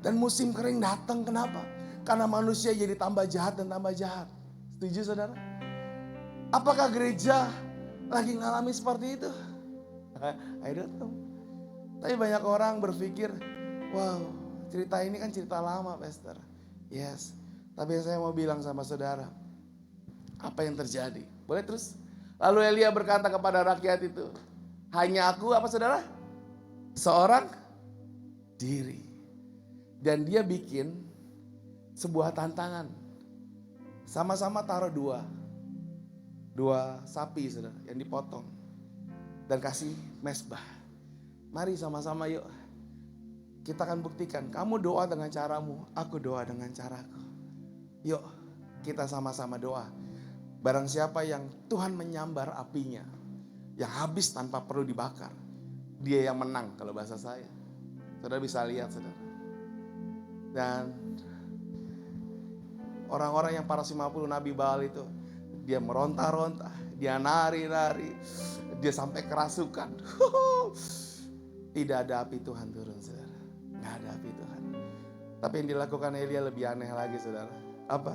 Dan musim kering datang, kenapa? Karena manusia jadi tambah jahat dan tambah jahat. Setuju, saudara? Apakah gereja lagi ngalami seperti itu? I don't know. Tapi banyak orang berpikir, wow, cerita ini kan cerita lama, Pastor. Yes. Tapi saya mau bilang sama saudara, Apa yang terjadi? Boleh terus? Lalu Elia berkata kepada rakyat itu, hanya aku apa saudara? Seorang diri. Dan dia bikin sebuah tantangan. Sama-sama taruh dua sapi saudara yang dipotong. Dan kasih mesbah. Mari sama-sama yuk. Kita akan buktikan, kamu doa dengan caramu, aku doa dengan caraku. Yuk kita sama-sama doa. Barang siapa yang Tuhan menyambar apinya, yang habis tanpa perlu dibakar, dia yang menang kalau bahasa saya. Saudara bisa lihat saudara. Dan orang-orang yang para 50 Nabi Baal itu, dia meronta-ronta, dia nari-nari, dia sampai kerasukan. Tidak ada api Tuhan turun saudara. Nggak ada api Tuhan. Tapi yang dilakukan Elia lebih aneh lagi saudara. Apa?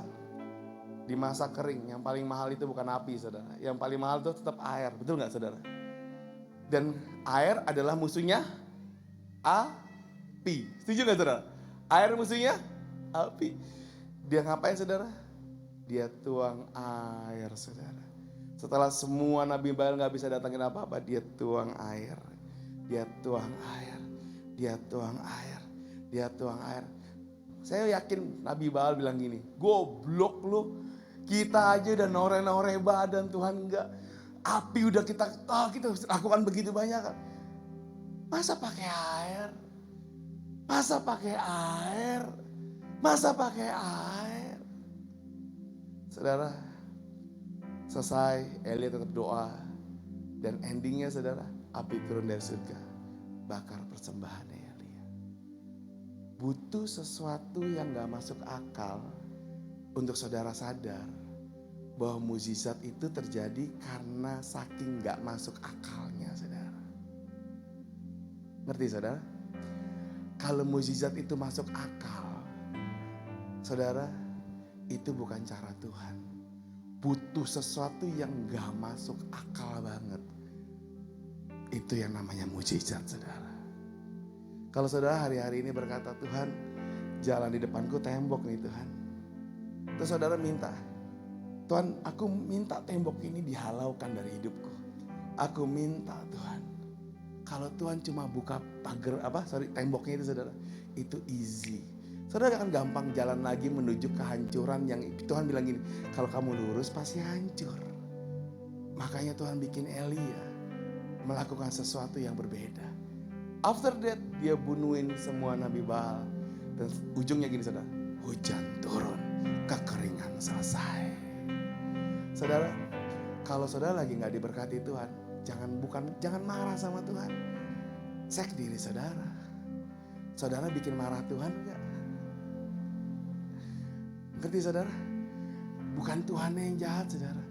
Di masa kering, yang paling mahal itu bukan api saudara. Yang paling mahal itu tetap air, betul gak saudara? Dan air adalah musuhnya api. Setuju gak saudara? Air musuhnya api. Dia ngapain saudara? Dia tuang air saudara. Setelah semua Nabi Baal gak bisa datangin apa-apa, dia tuang air. Dia tuang air. Dia tuang air. Dia tuang air. Saya yakin Nabi Baal bilang gini, goblok lu. Kita aja udah nore-nore badan Tuhan enggak. Api udah kita lakukan begitu banyak. Masa pakai air? Masa pakai air? Masa pakai air? Saudara, selesai Elia tetap doa. Dan endingnya saudara, api turun dari surga. Bakar persembahan Elia. Butuh sesuatu yang gak masuk akal. Untuk saudara sadar bahwa mukjizat itu terjadi karena saking gak masuk akalnya saudara. Ngerti saudara? Kalau mukjizat itu masuk akal, saudara, itu bukan cara Tuhan. Butuh sesuatu yang gak masuk akal banget. Itu yang namanya mukjizat saudara. Kalau saudara hari-hari ini berkata, Tuhan jalan di depanku tembok nih Tuhan. Terus saudara minta, Tuhan aku minta tembok ini dihalaukan dari hidupku. Aku minta Tuhan, kalau Tuhan cuma buka pagar temboknya itu saudara, itu easy. Saudara akan gampang jalan lagi menuju kehancuran yang Tuhan bilang gini, kalau kamu lurus pasti hancur. Makanya Tuhan bikin Elia melakukan sesuatu yang berbeda. After that dia bunuhin semua Nabi Baal. Dan ujungnya gini saudara, hujan turun. Kekeringan selesai. Saudara, kalau saudara lagi gak diberkati Tuhan, jangan marah sama Tuhan. Cek diri saudara. Saudara bikin marah Tuhan enggak? Ngerti saudara? Bukan Tuhan yang jahat saudara.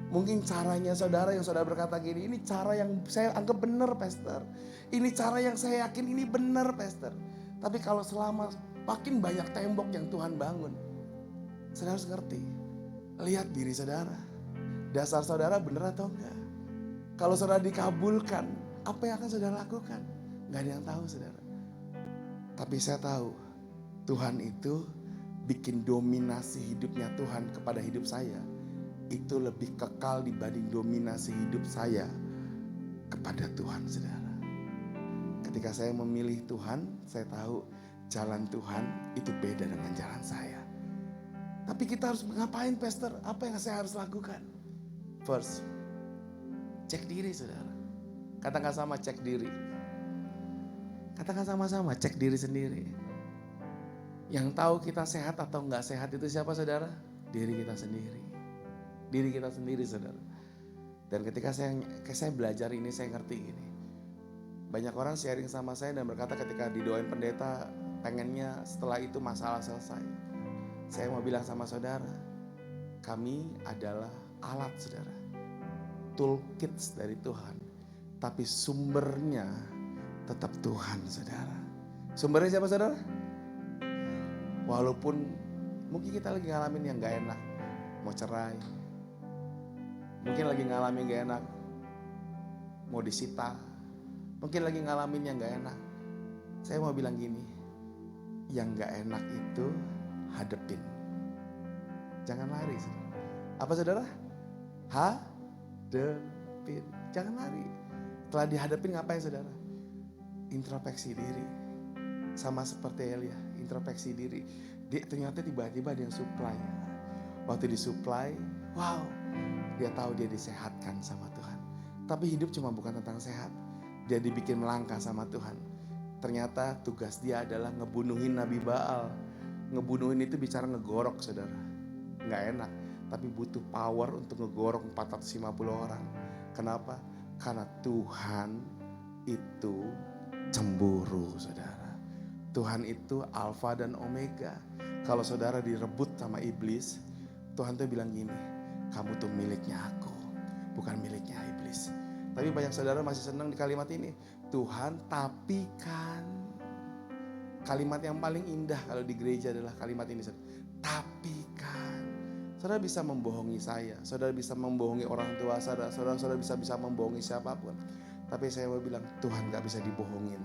Mungkin caranya saudara yang saudara berkata gini, ini cara yang saya anggap benar pastor. Ini cara yang saya yakin ini benar pastor. Tapi kalau selama makin banyak tembok yang Tuhan bangun, saudara harus ngerti, lihat diri saudara. Dasar saudara benar atau enggak? Kalau saudara dikabulkan, apa yang akan saudara lakukan? Gak ada yang tahu saudara. Tapi saya tahu, Tuhan itu bikin dominasi hidupnya Tuhan kepada hidup saya. Itu lebih kekal dibanding dominasi hidup saya kepada Tuhan saudara. Ketika saya memilih Tuhan, saya tahu jalan Tuhan itu beda dengan jalan saya. Tapi kita harus ngapain pastor? Apa yang saya harus lakukan? First, cek diri saudara. Katakan sama cek diri. Katakan sama-sama cek diri sendiri. Yang tahu kita sehat atau enggak sehat itu siapa saudara? Diri kita sendiri. Diri kita sendiri saudara. Dan ketika saya belajar ini saya ngerti ini. Banyak orang sharing sama saya dan berkata ketika didoain pendeta pengennya setelah itu masalah selesai. Saya mau bilang sama saudara, kami adalah alat saudara. Toolkits dari Tuhan. Tapi sumbernya tetap Tuhan saudara. Sumbernya siapa saudara? Walaupun mungkin kita lagi ngalamin yang gak enak. Mau cerai. Mungkin lagi ngalamin gak enak. Mau disita. Mungkin lagi ngalamin yang gak enak. Saya mau bilang gini. Yang gak enak itu hadepin. Jangan lari saudara. Apa saudara? hadepin. Jangan lari. Setelah dihadapin ngapain saudara? Introspeksi diri. Sama seperti Elia, introspeksi diri. Ternyata tiba-tiba dia supply. Waktu disupply, wow, dia tahu dia disehatkan sama Tuhan. Tapi hidup cuma bukan tentang sehat. Dia dibikin melangkah sama Tuhan. Ternyata tugas dia adalah ngebunuhin Nabi Baal. Ngebunuhin itu bicara ngegorok saudara. Nggak enak, tapi butuh power untuk ngegorok 450 orang. Kenapa? Karena Tuhan itu cemburu saudara. Tuhan itu Alfa dan Omega. Kalau saudara direbut sama iblis, Tuhan tuh bilang gini, kamu tuh miliknya aku, bukan miliknya iblis. Tapi banyak saudara masih senang di kalimat ini. Tuhan tapi kan. Kalimat yang paling indah kalau di gereja adalah kalimat ini. Tapi kan. Saudara bisa membohongi saya, saudara bisa membohongi orang tua saudara, saudara bisa membohongi siapapun. Tapi saya mau bilang Tuhan gak bisa dibohongin.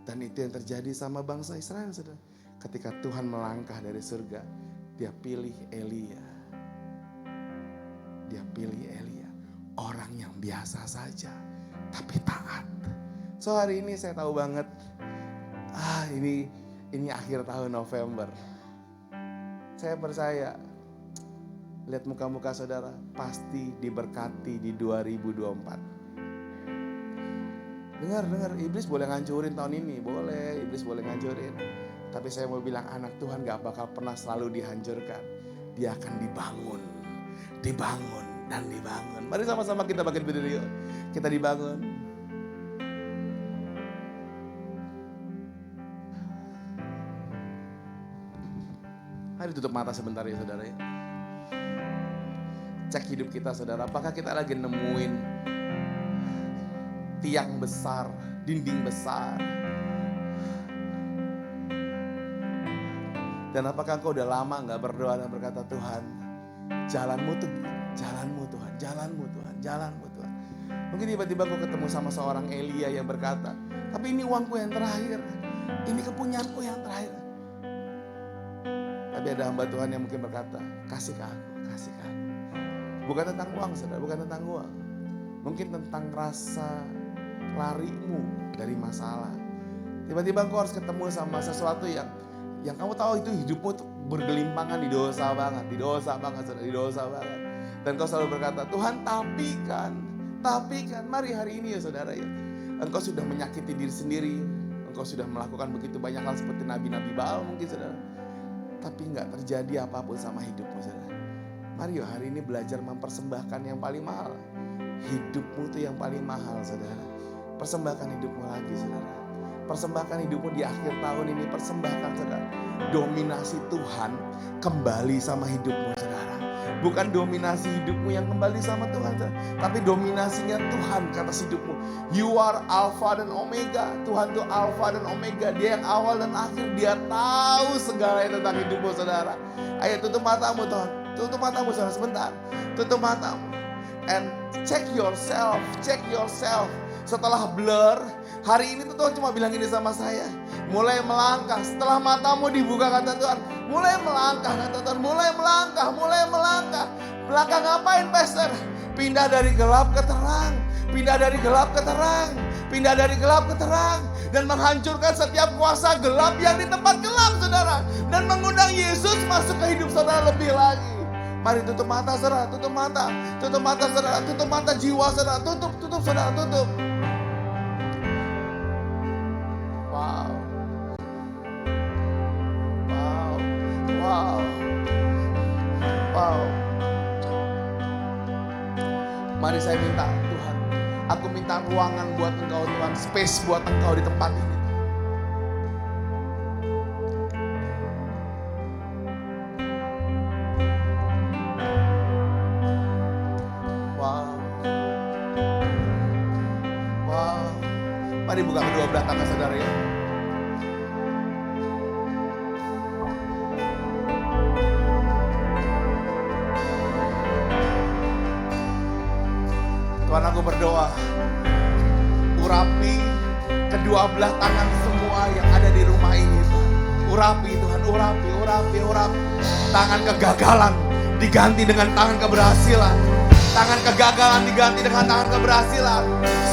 Dan itu yang terjadi sama bangsa Israel saudara. Ketika Tuhan melangkah dari surga, dia pilih Elia. Dia pilih Elia. Orang yang biasa saja, tapi taat. So hari ini saya tahu banget, ini akhir tahun November. Saya percaya, lihat muka-muka saudara, pasti diberkati di 2024. Dengar, iblis boleh ngancurin tahun ini, boleh, iblis boleh ngancurin. Tapi saya mau bilang anak Tuhan gak bakal pernah selalu dihancurkan. Dia akan dibangun, dan dibangun. Mari sama-sama kita bangkit berdiri yuk. Kita dibangun. Mari tutup mata sebentar ya saudara ya. Cek hidup kita saudara, apakah kita lagi nemuin tiang besar, dinding besar. Dan apakah engkau udah lama gak berdoa dan berkata Tuhan, jalanmu Tuhan. Mungkin tiba-tiba engkau ketemu sama seorang Elia yang berkata, tapi ini uangku yang terakhir, ini kepunyaanku yang terakhir. Tapi ada hamba Tuhan yang mungkin berkata, kasih ke aku. Bukan tentang uang saudara, bukan tentang uang. Mungkin tentang rasa larimu dari masalah. Tiba-tiba engkau harus ketemu sama sesuatu yang kamu tahu itu hidupmu tuh bergelimpangan di dosa banget, saudara. Dan kau selalu berkata, Tuhan tapi kan, mari hari ini ya saudara ya. Engkau sudah menyakiti diri sendiri, engkau sudah melakukan begitu banyak hal seperti nabi-nabi Baal mungkin saudara. Tapi gak terjadi apapun sama hidupmu saudara. Mari yuk hari ini belajar mempersembahkan yang paling mahal. Hidupmu tuh yang paling mahal saudara. Persembahkan hidupmu lagi saudara. Persembahkan hidupmu di akhir tahun ini, persembahkan saudara. Dominasi Tuhan kembali sama hidupmu saudara. Bukan dominasi hidupmu yang kembali sama Tuhan saudara. Tapi dominasinya Tuhan ke atas hidupmu. You are Alpha dan Omega. Tuhan itu Alpha dan Omega. Dia yang awal dan akhir. Dia tahu segalanya tentang hidupmu saudara. Ayo tutup matamu Tuhan. Tutup matamu saudara sebentar. Tutup matamu. And check yourself. Setelah blur, hari ini tuh Tuhan cuma bilang ini sama saya. Mulai melangkah, setelah matamu dibuka kata Tuhan. Mulai melangkah kata Tuhan, mulai melangkah. Melangkah ngapain pastor? Pindah dari gelap ke terang. Dan menghancurkan setiap kuasa gelap yang di tempat gelap saudara. Dan mengundang Yesus masuk ke hidup saudara lebih lagi. Mari tutup mata saudara, tutup mata jiwa saudara, tutup saudara, tutup. Wow. Mari saya minta Tuhan, aku minta ruangan buat Engkau Tuhan, space buat Engkau di tempat ini. Wow. Mari buka kedua belah tangan saudara ya. Tuhan aku berdoa, urapi kedua belah tangan semua yang ada di rumah ini Tuhan. Urapi Tuhan, urapi. Tangan kegagalan diganti dengan tangan keberhasilan. Tangan kegagalan diganti dengan tangan keberhasilan.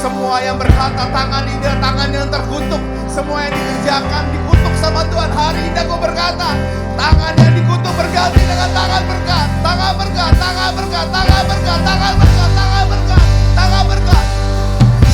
Semua yang berkata tangan ini adalah tangan yang terkutuk. Semua yang dikerjakan dikutuk sama Tuhan. Hari ini aku berkata, tangan yang dikutuk berganti dengan tangan berkat. Tangan berkat, tangan berkat, tangan berkat, tangan berkat, tangan berkat, tangan berkat.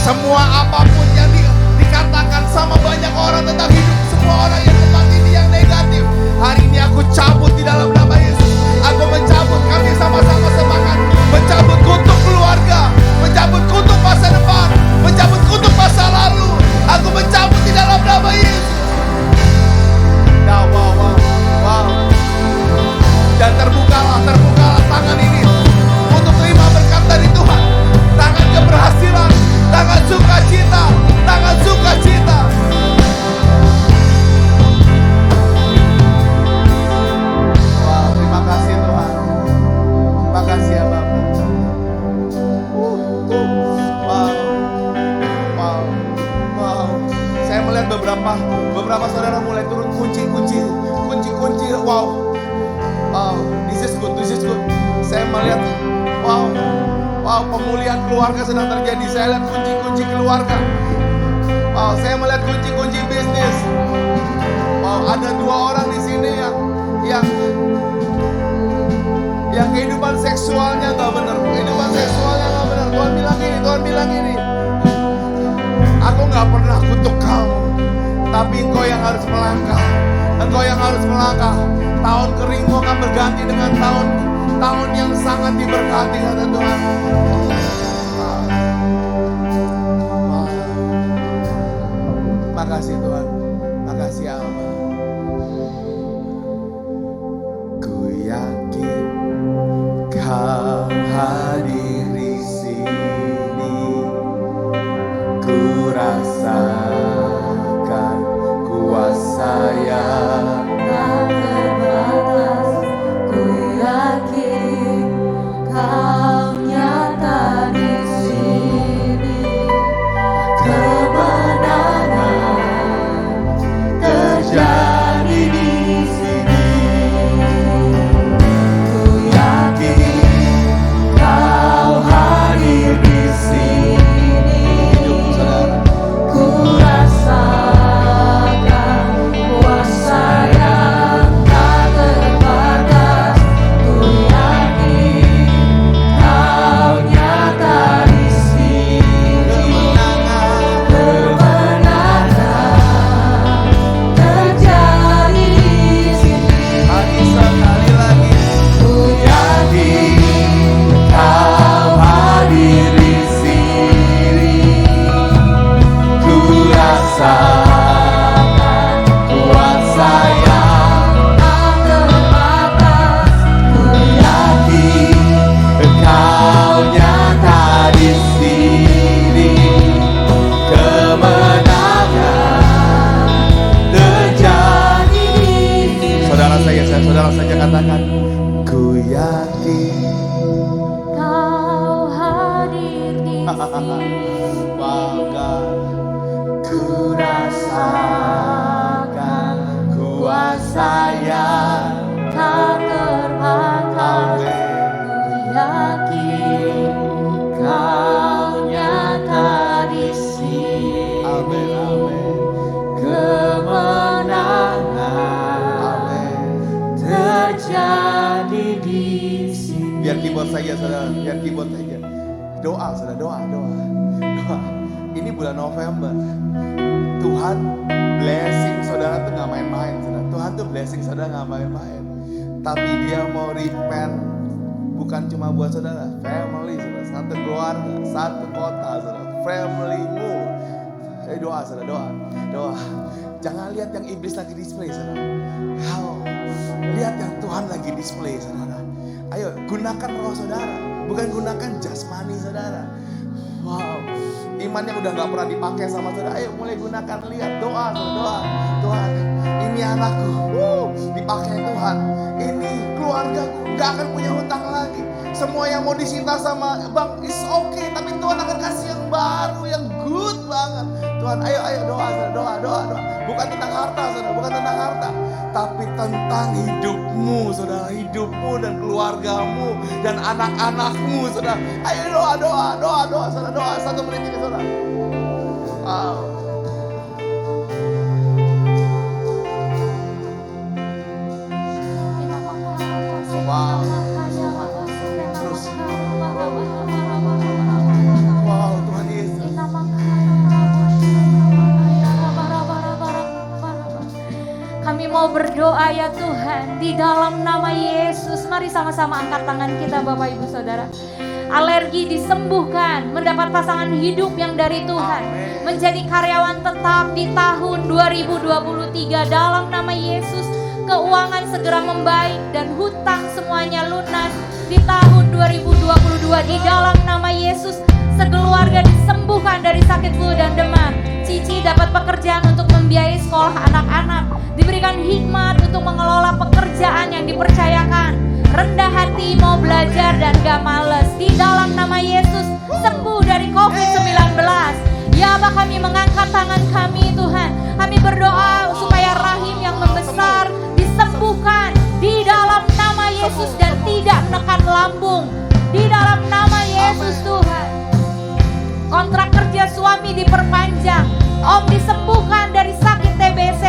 Semua apapun yang dikatakan sama banyak orang tentang hidup semua orang yang tempat ini yang negatif, hari ini aku cabut di dalam nama Yesus. Aku mencabut, kami sama-sama semangat mencabut kutuk keluarga, mencabut kutuk masa depan, mencabut kutuk masa lalu. Aku mencabut di dalam nama Yesus. Nah, wow. Dan terbukalah tangan ini untuk terima berkat dari Tuhan. Tangan keberhasilan, tangan sukacita, tangan sukacita. Wow, terima kasih Tuhan. Terima kasih ya Bapak. Wow. Saya melihat beberapa saudara mulai turun kunci. Wow, this is good. Saya melihat, wow, pemulihan keluarga sedang terjadi. Saya lihat kunci keluarga. Wow, saya melihat kunci bisnis. Wow, ada 2 orang di sini yang kehidupan seksualnya nggak benar. Tuhan bilang ini. Aku nggak pernah kutuk kamu, tapi engkau yang harus melangkah. Tahun keringmu akan berganti dengan tahun yang sangat diberkati kata Tuhan. Makasih Tuhan, makasih Allah. Ku yakin Kau hadir di sini, ku rasakan kuasa yang tak terbatas. Ku yakin Kau nyata di sini, kemenangan terjadi di sini. Ku yakin Kau hadir di sini, ku rasakan kuasa yang tak terbatas. Ku yakin Kau nyata di sini, kemenangan terjadi di sini. Sekali lagi, ku yakin Kau hadir di sini, ku rasakan kuasa yang tak terbatas. Ku yakin Kau nyata di sini, kemenangan terjadi di sini. Saudara saja katakan, ku yakin Kau hadir di sini. Wow, God. Ku rasakan kuasa yang tak terbatas. Ku yakin Kau nyata di sini, kemenangan terjadi di sini. Biar keyboard saja saudara, biar keyboard saja. Doa saudara, doa. Ini bulan November. Tuhan blessing saudara tuh gak main-main saudara. Tuhan tuh blessing saudara gak main-main. Tapi dia mau repent bukan cuma buat saudara, family saudara, satu keluarga, satu kota saudara, familymu. Doa saudara, doa. Jangan lihat yang iblis lagi display saudara. Lihat yang Tuhan lagi display saudara. Ayo gunakan roh saudara, bukan gunakan jasmani saudara. Wow, iman yang udah gak pernah dipakai sama saudara, ayo mulai gunakan. Lihat, doa saudara, doa. Tuhan, ini anakku, dipakai Tuhan. Ini keluargaku, gak akan punya hutang lagi. Semua yang mau disita sama bang is okay, tapi Tuhan akan kasih yang baru, yang good banget. Tuhan. Ayo doa, doa. Bukan tentang harta, saudara, bukan tentang harta. Tapi tentang hidupmu, saudara. Hidupmu dan keluargamu dan anak-anakmu, saudara. Ayo doa, saudara. Doa 1 menit ini, saudara. Wow. Wow. Terus. Wow, Tuhan Yesus. Kami mau berdoa ya Tuhan, di dalam nama Yesus. Mari sama-sama angkat tangan kita Bapak Ibu Saudara. Alergi disembuhkan, mendapat pasangan hidup yang dari Tuhan. Menjadi karyawan tetap di tahun 2023 dalam nama Yesus. Keuangan segera membaik dan hutang semuanya lunas di tahun 2022 di dalam nama Yesus. Sekeluarga disembuhkan dari sakit flu dan demam. Cici dapat pekerjaan untuk membiayai sekolah anak-anak. Diberikan hikmat untuk mengelola pekerjaan yang dipercayakan. Rendah hati, mau belajar dan gak males. Di dalam nama Yesus, sembuh dari COVID-19. Ya Allah, kami mengangkat tangan kami Tuhan. Kami berdoa supaya rahim yang membesar disembuhkan di dalam nama Yesus dan tidak menekan lambung. Di dalam nama Yesus Tuhan. Kontrak kerja suami diperpanjang. Om disembuhkan dari sakit TBC.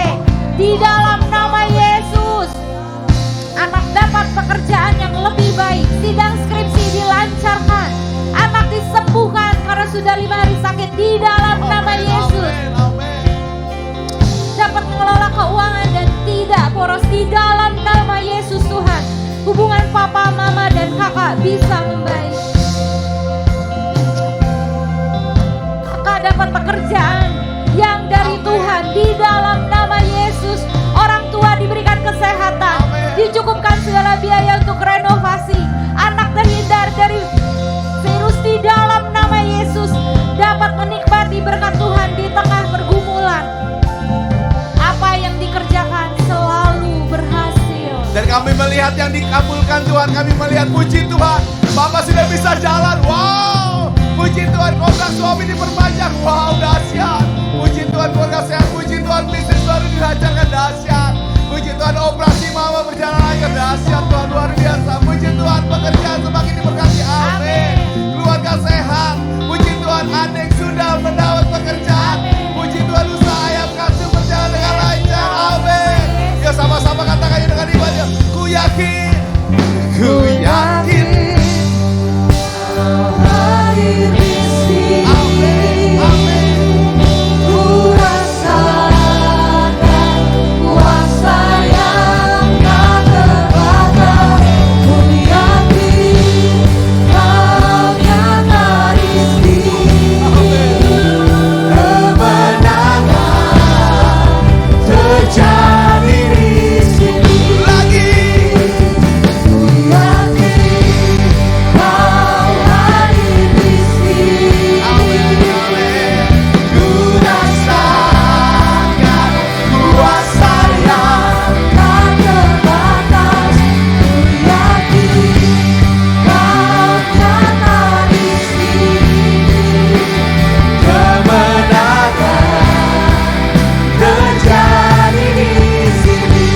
Di dalam nama Yesus. Anak dapat pekerjaan yang lebih baik. Sidang skripsi dilancarkan. Anak disembuhkan karena sudah 5 hari sakit. Di dalam nama Yesus. Dapat mengelola keuangan dan tidak boros. Di dalam nama Yesus Tuhan. Hubungan papa, mama, dan kakak bisa membaik. Kakak dapat pekerjaan yang dari Tuhan. Di dalam nama Yesus. Orang tua diberikan kesehatan. Dicukupkan segala biaya untuk renovasi. Anak terhindar dari virus di dalam nama Yesus. Dapat menikmati berkat Tuhan di tengah pergumulan. Apa yang dikerjakan selalu berhasil. Dan kami melihat yang dikabulkan Tuhan. Kami melihat puji Tuhan. Bapak sudah bisa jalan. Wow. Puji Tuhan, kontrak suami diperpanjang. Wow, dahsyat. Puji Tuhan, keluarga sehat. Puji Tuhan, bisnis baru dilancarkan. Dahsyat. Puji Tuhan, operasi mama berjalan lancar. Dahsyat Tuhan, luar biasa. Puji Tuhan, pekerjaan semakin diberkati. Amin. Keluarga sehat. Puji Tuhan, adik sudah mendapat pekerjaan. Puji Tuhan, usaha ayam kampung berjalan dengan lancar. Amin. Ya, sama-sama katakannya dengan ibadah. Ku yakin. Ku yakin. Hadir di sini. Amin. Amin. Ku rasakan kuasa yang tak terbatas. Ku yakin Kau nyata di sini. Kemenangan terjadi di sini. Lagi. Ku yakin Kau hadir di sini. Amin, amin. Ku rasakan kuasa yang tak terbatas. Ku yakin Kau nyata di sini. Kemenangan terjadi di sini.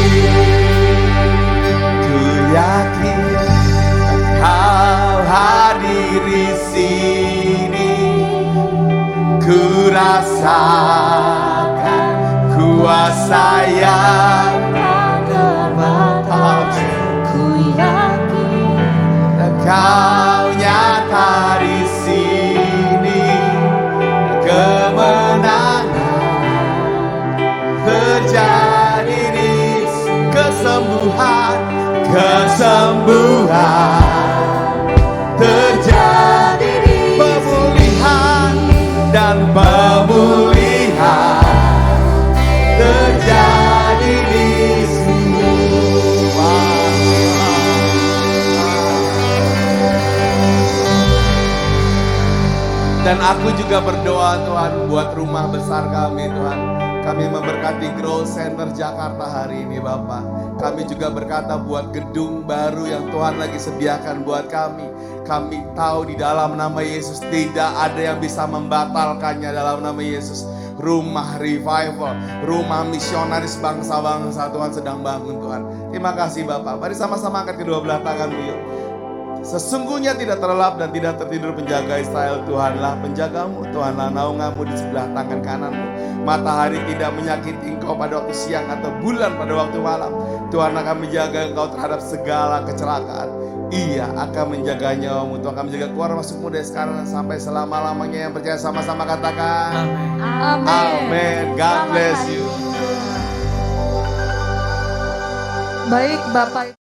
Ku yakin Kau hadir di sini. Ku rasakan kuasa yang tak terbatas. Ku yakin Kau nyata di sini. Kemenangan terjadi di sini. Kesembuhan terjadi di pemulihan dan pemulihan terjadi di sini. Dan aku juga berdoa Tuhan buat rumah besar kami Tuhan. Kami memberkati Grow Center Jakarta hari ini Bapak. Kami juga berkata buat gedung baru yang Tuhan lagi sediakan buat kami. Kami tahu di dalam nama Yesus tidak ada yang bisa membatalkannya dalam nama Yesus. rumah revival, rumah misionaris bangsa-bangsa Tuhan sedang bangun Tuhan. Terima kasih Bapak. Mari sama-sama angkat kedua belah tanganmu yuk. Sesungguhnya tidak terlelap dan tidak tertidur penjaga Israel. Tuhanlah penjagamu, Tuhanlah naunganmu di sebelah tangan kananmu. Matahari tidak menyakiti engkau pada waktu siang atau bulan pada waktu malam. Tuhan akan menjaga engkau terhadap segala kecelakaan. Ia akan menjaga nyawamu. Tuhan akan menjaga keluar masukmu dari sekarang sampai selama-lamanya. Yang percaya sama-sama katakan Amin. Amin. God bless you. Baik Bapak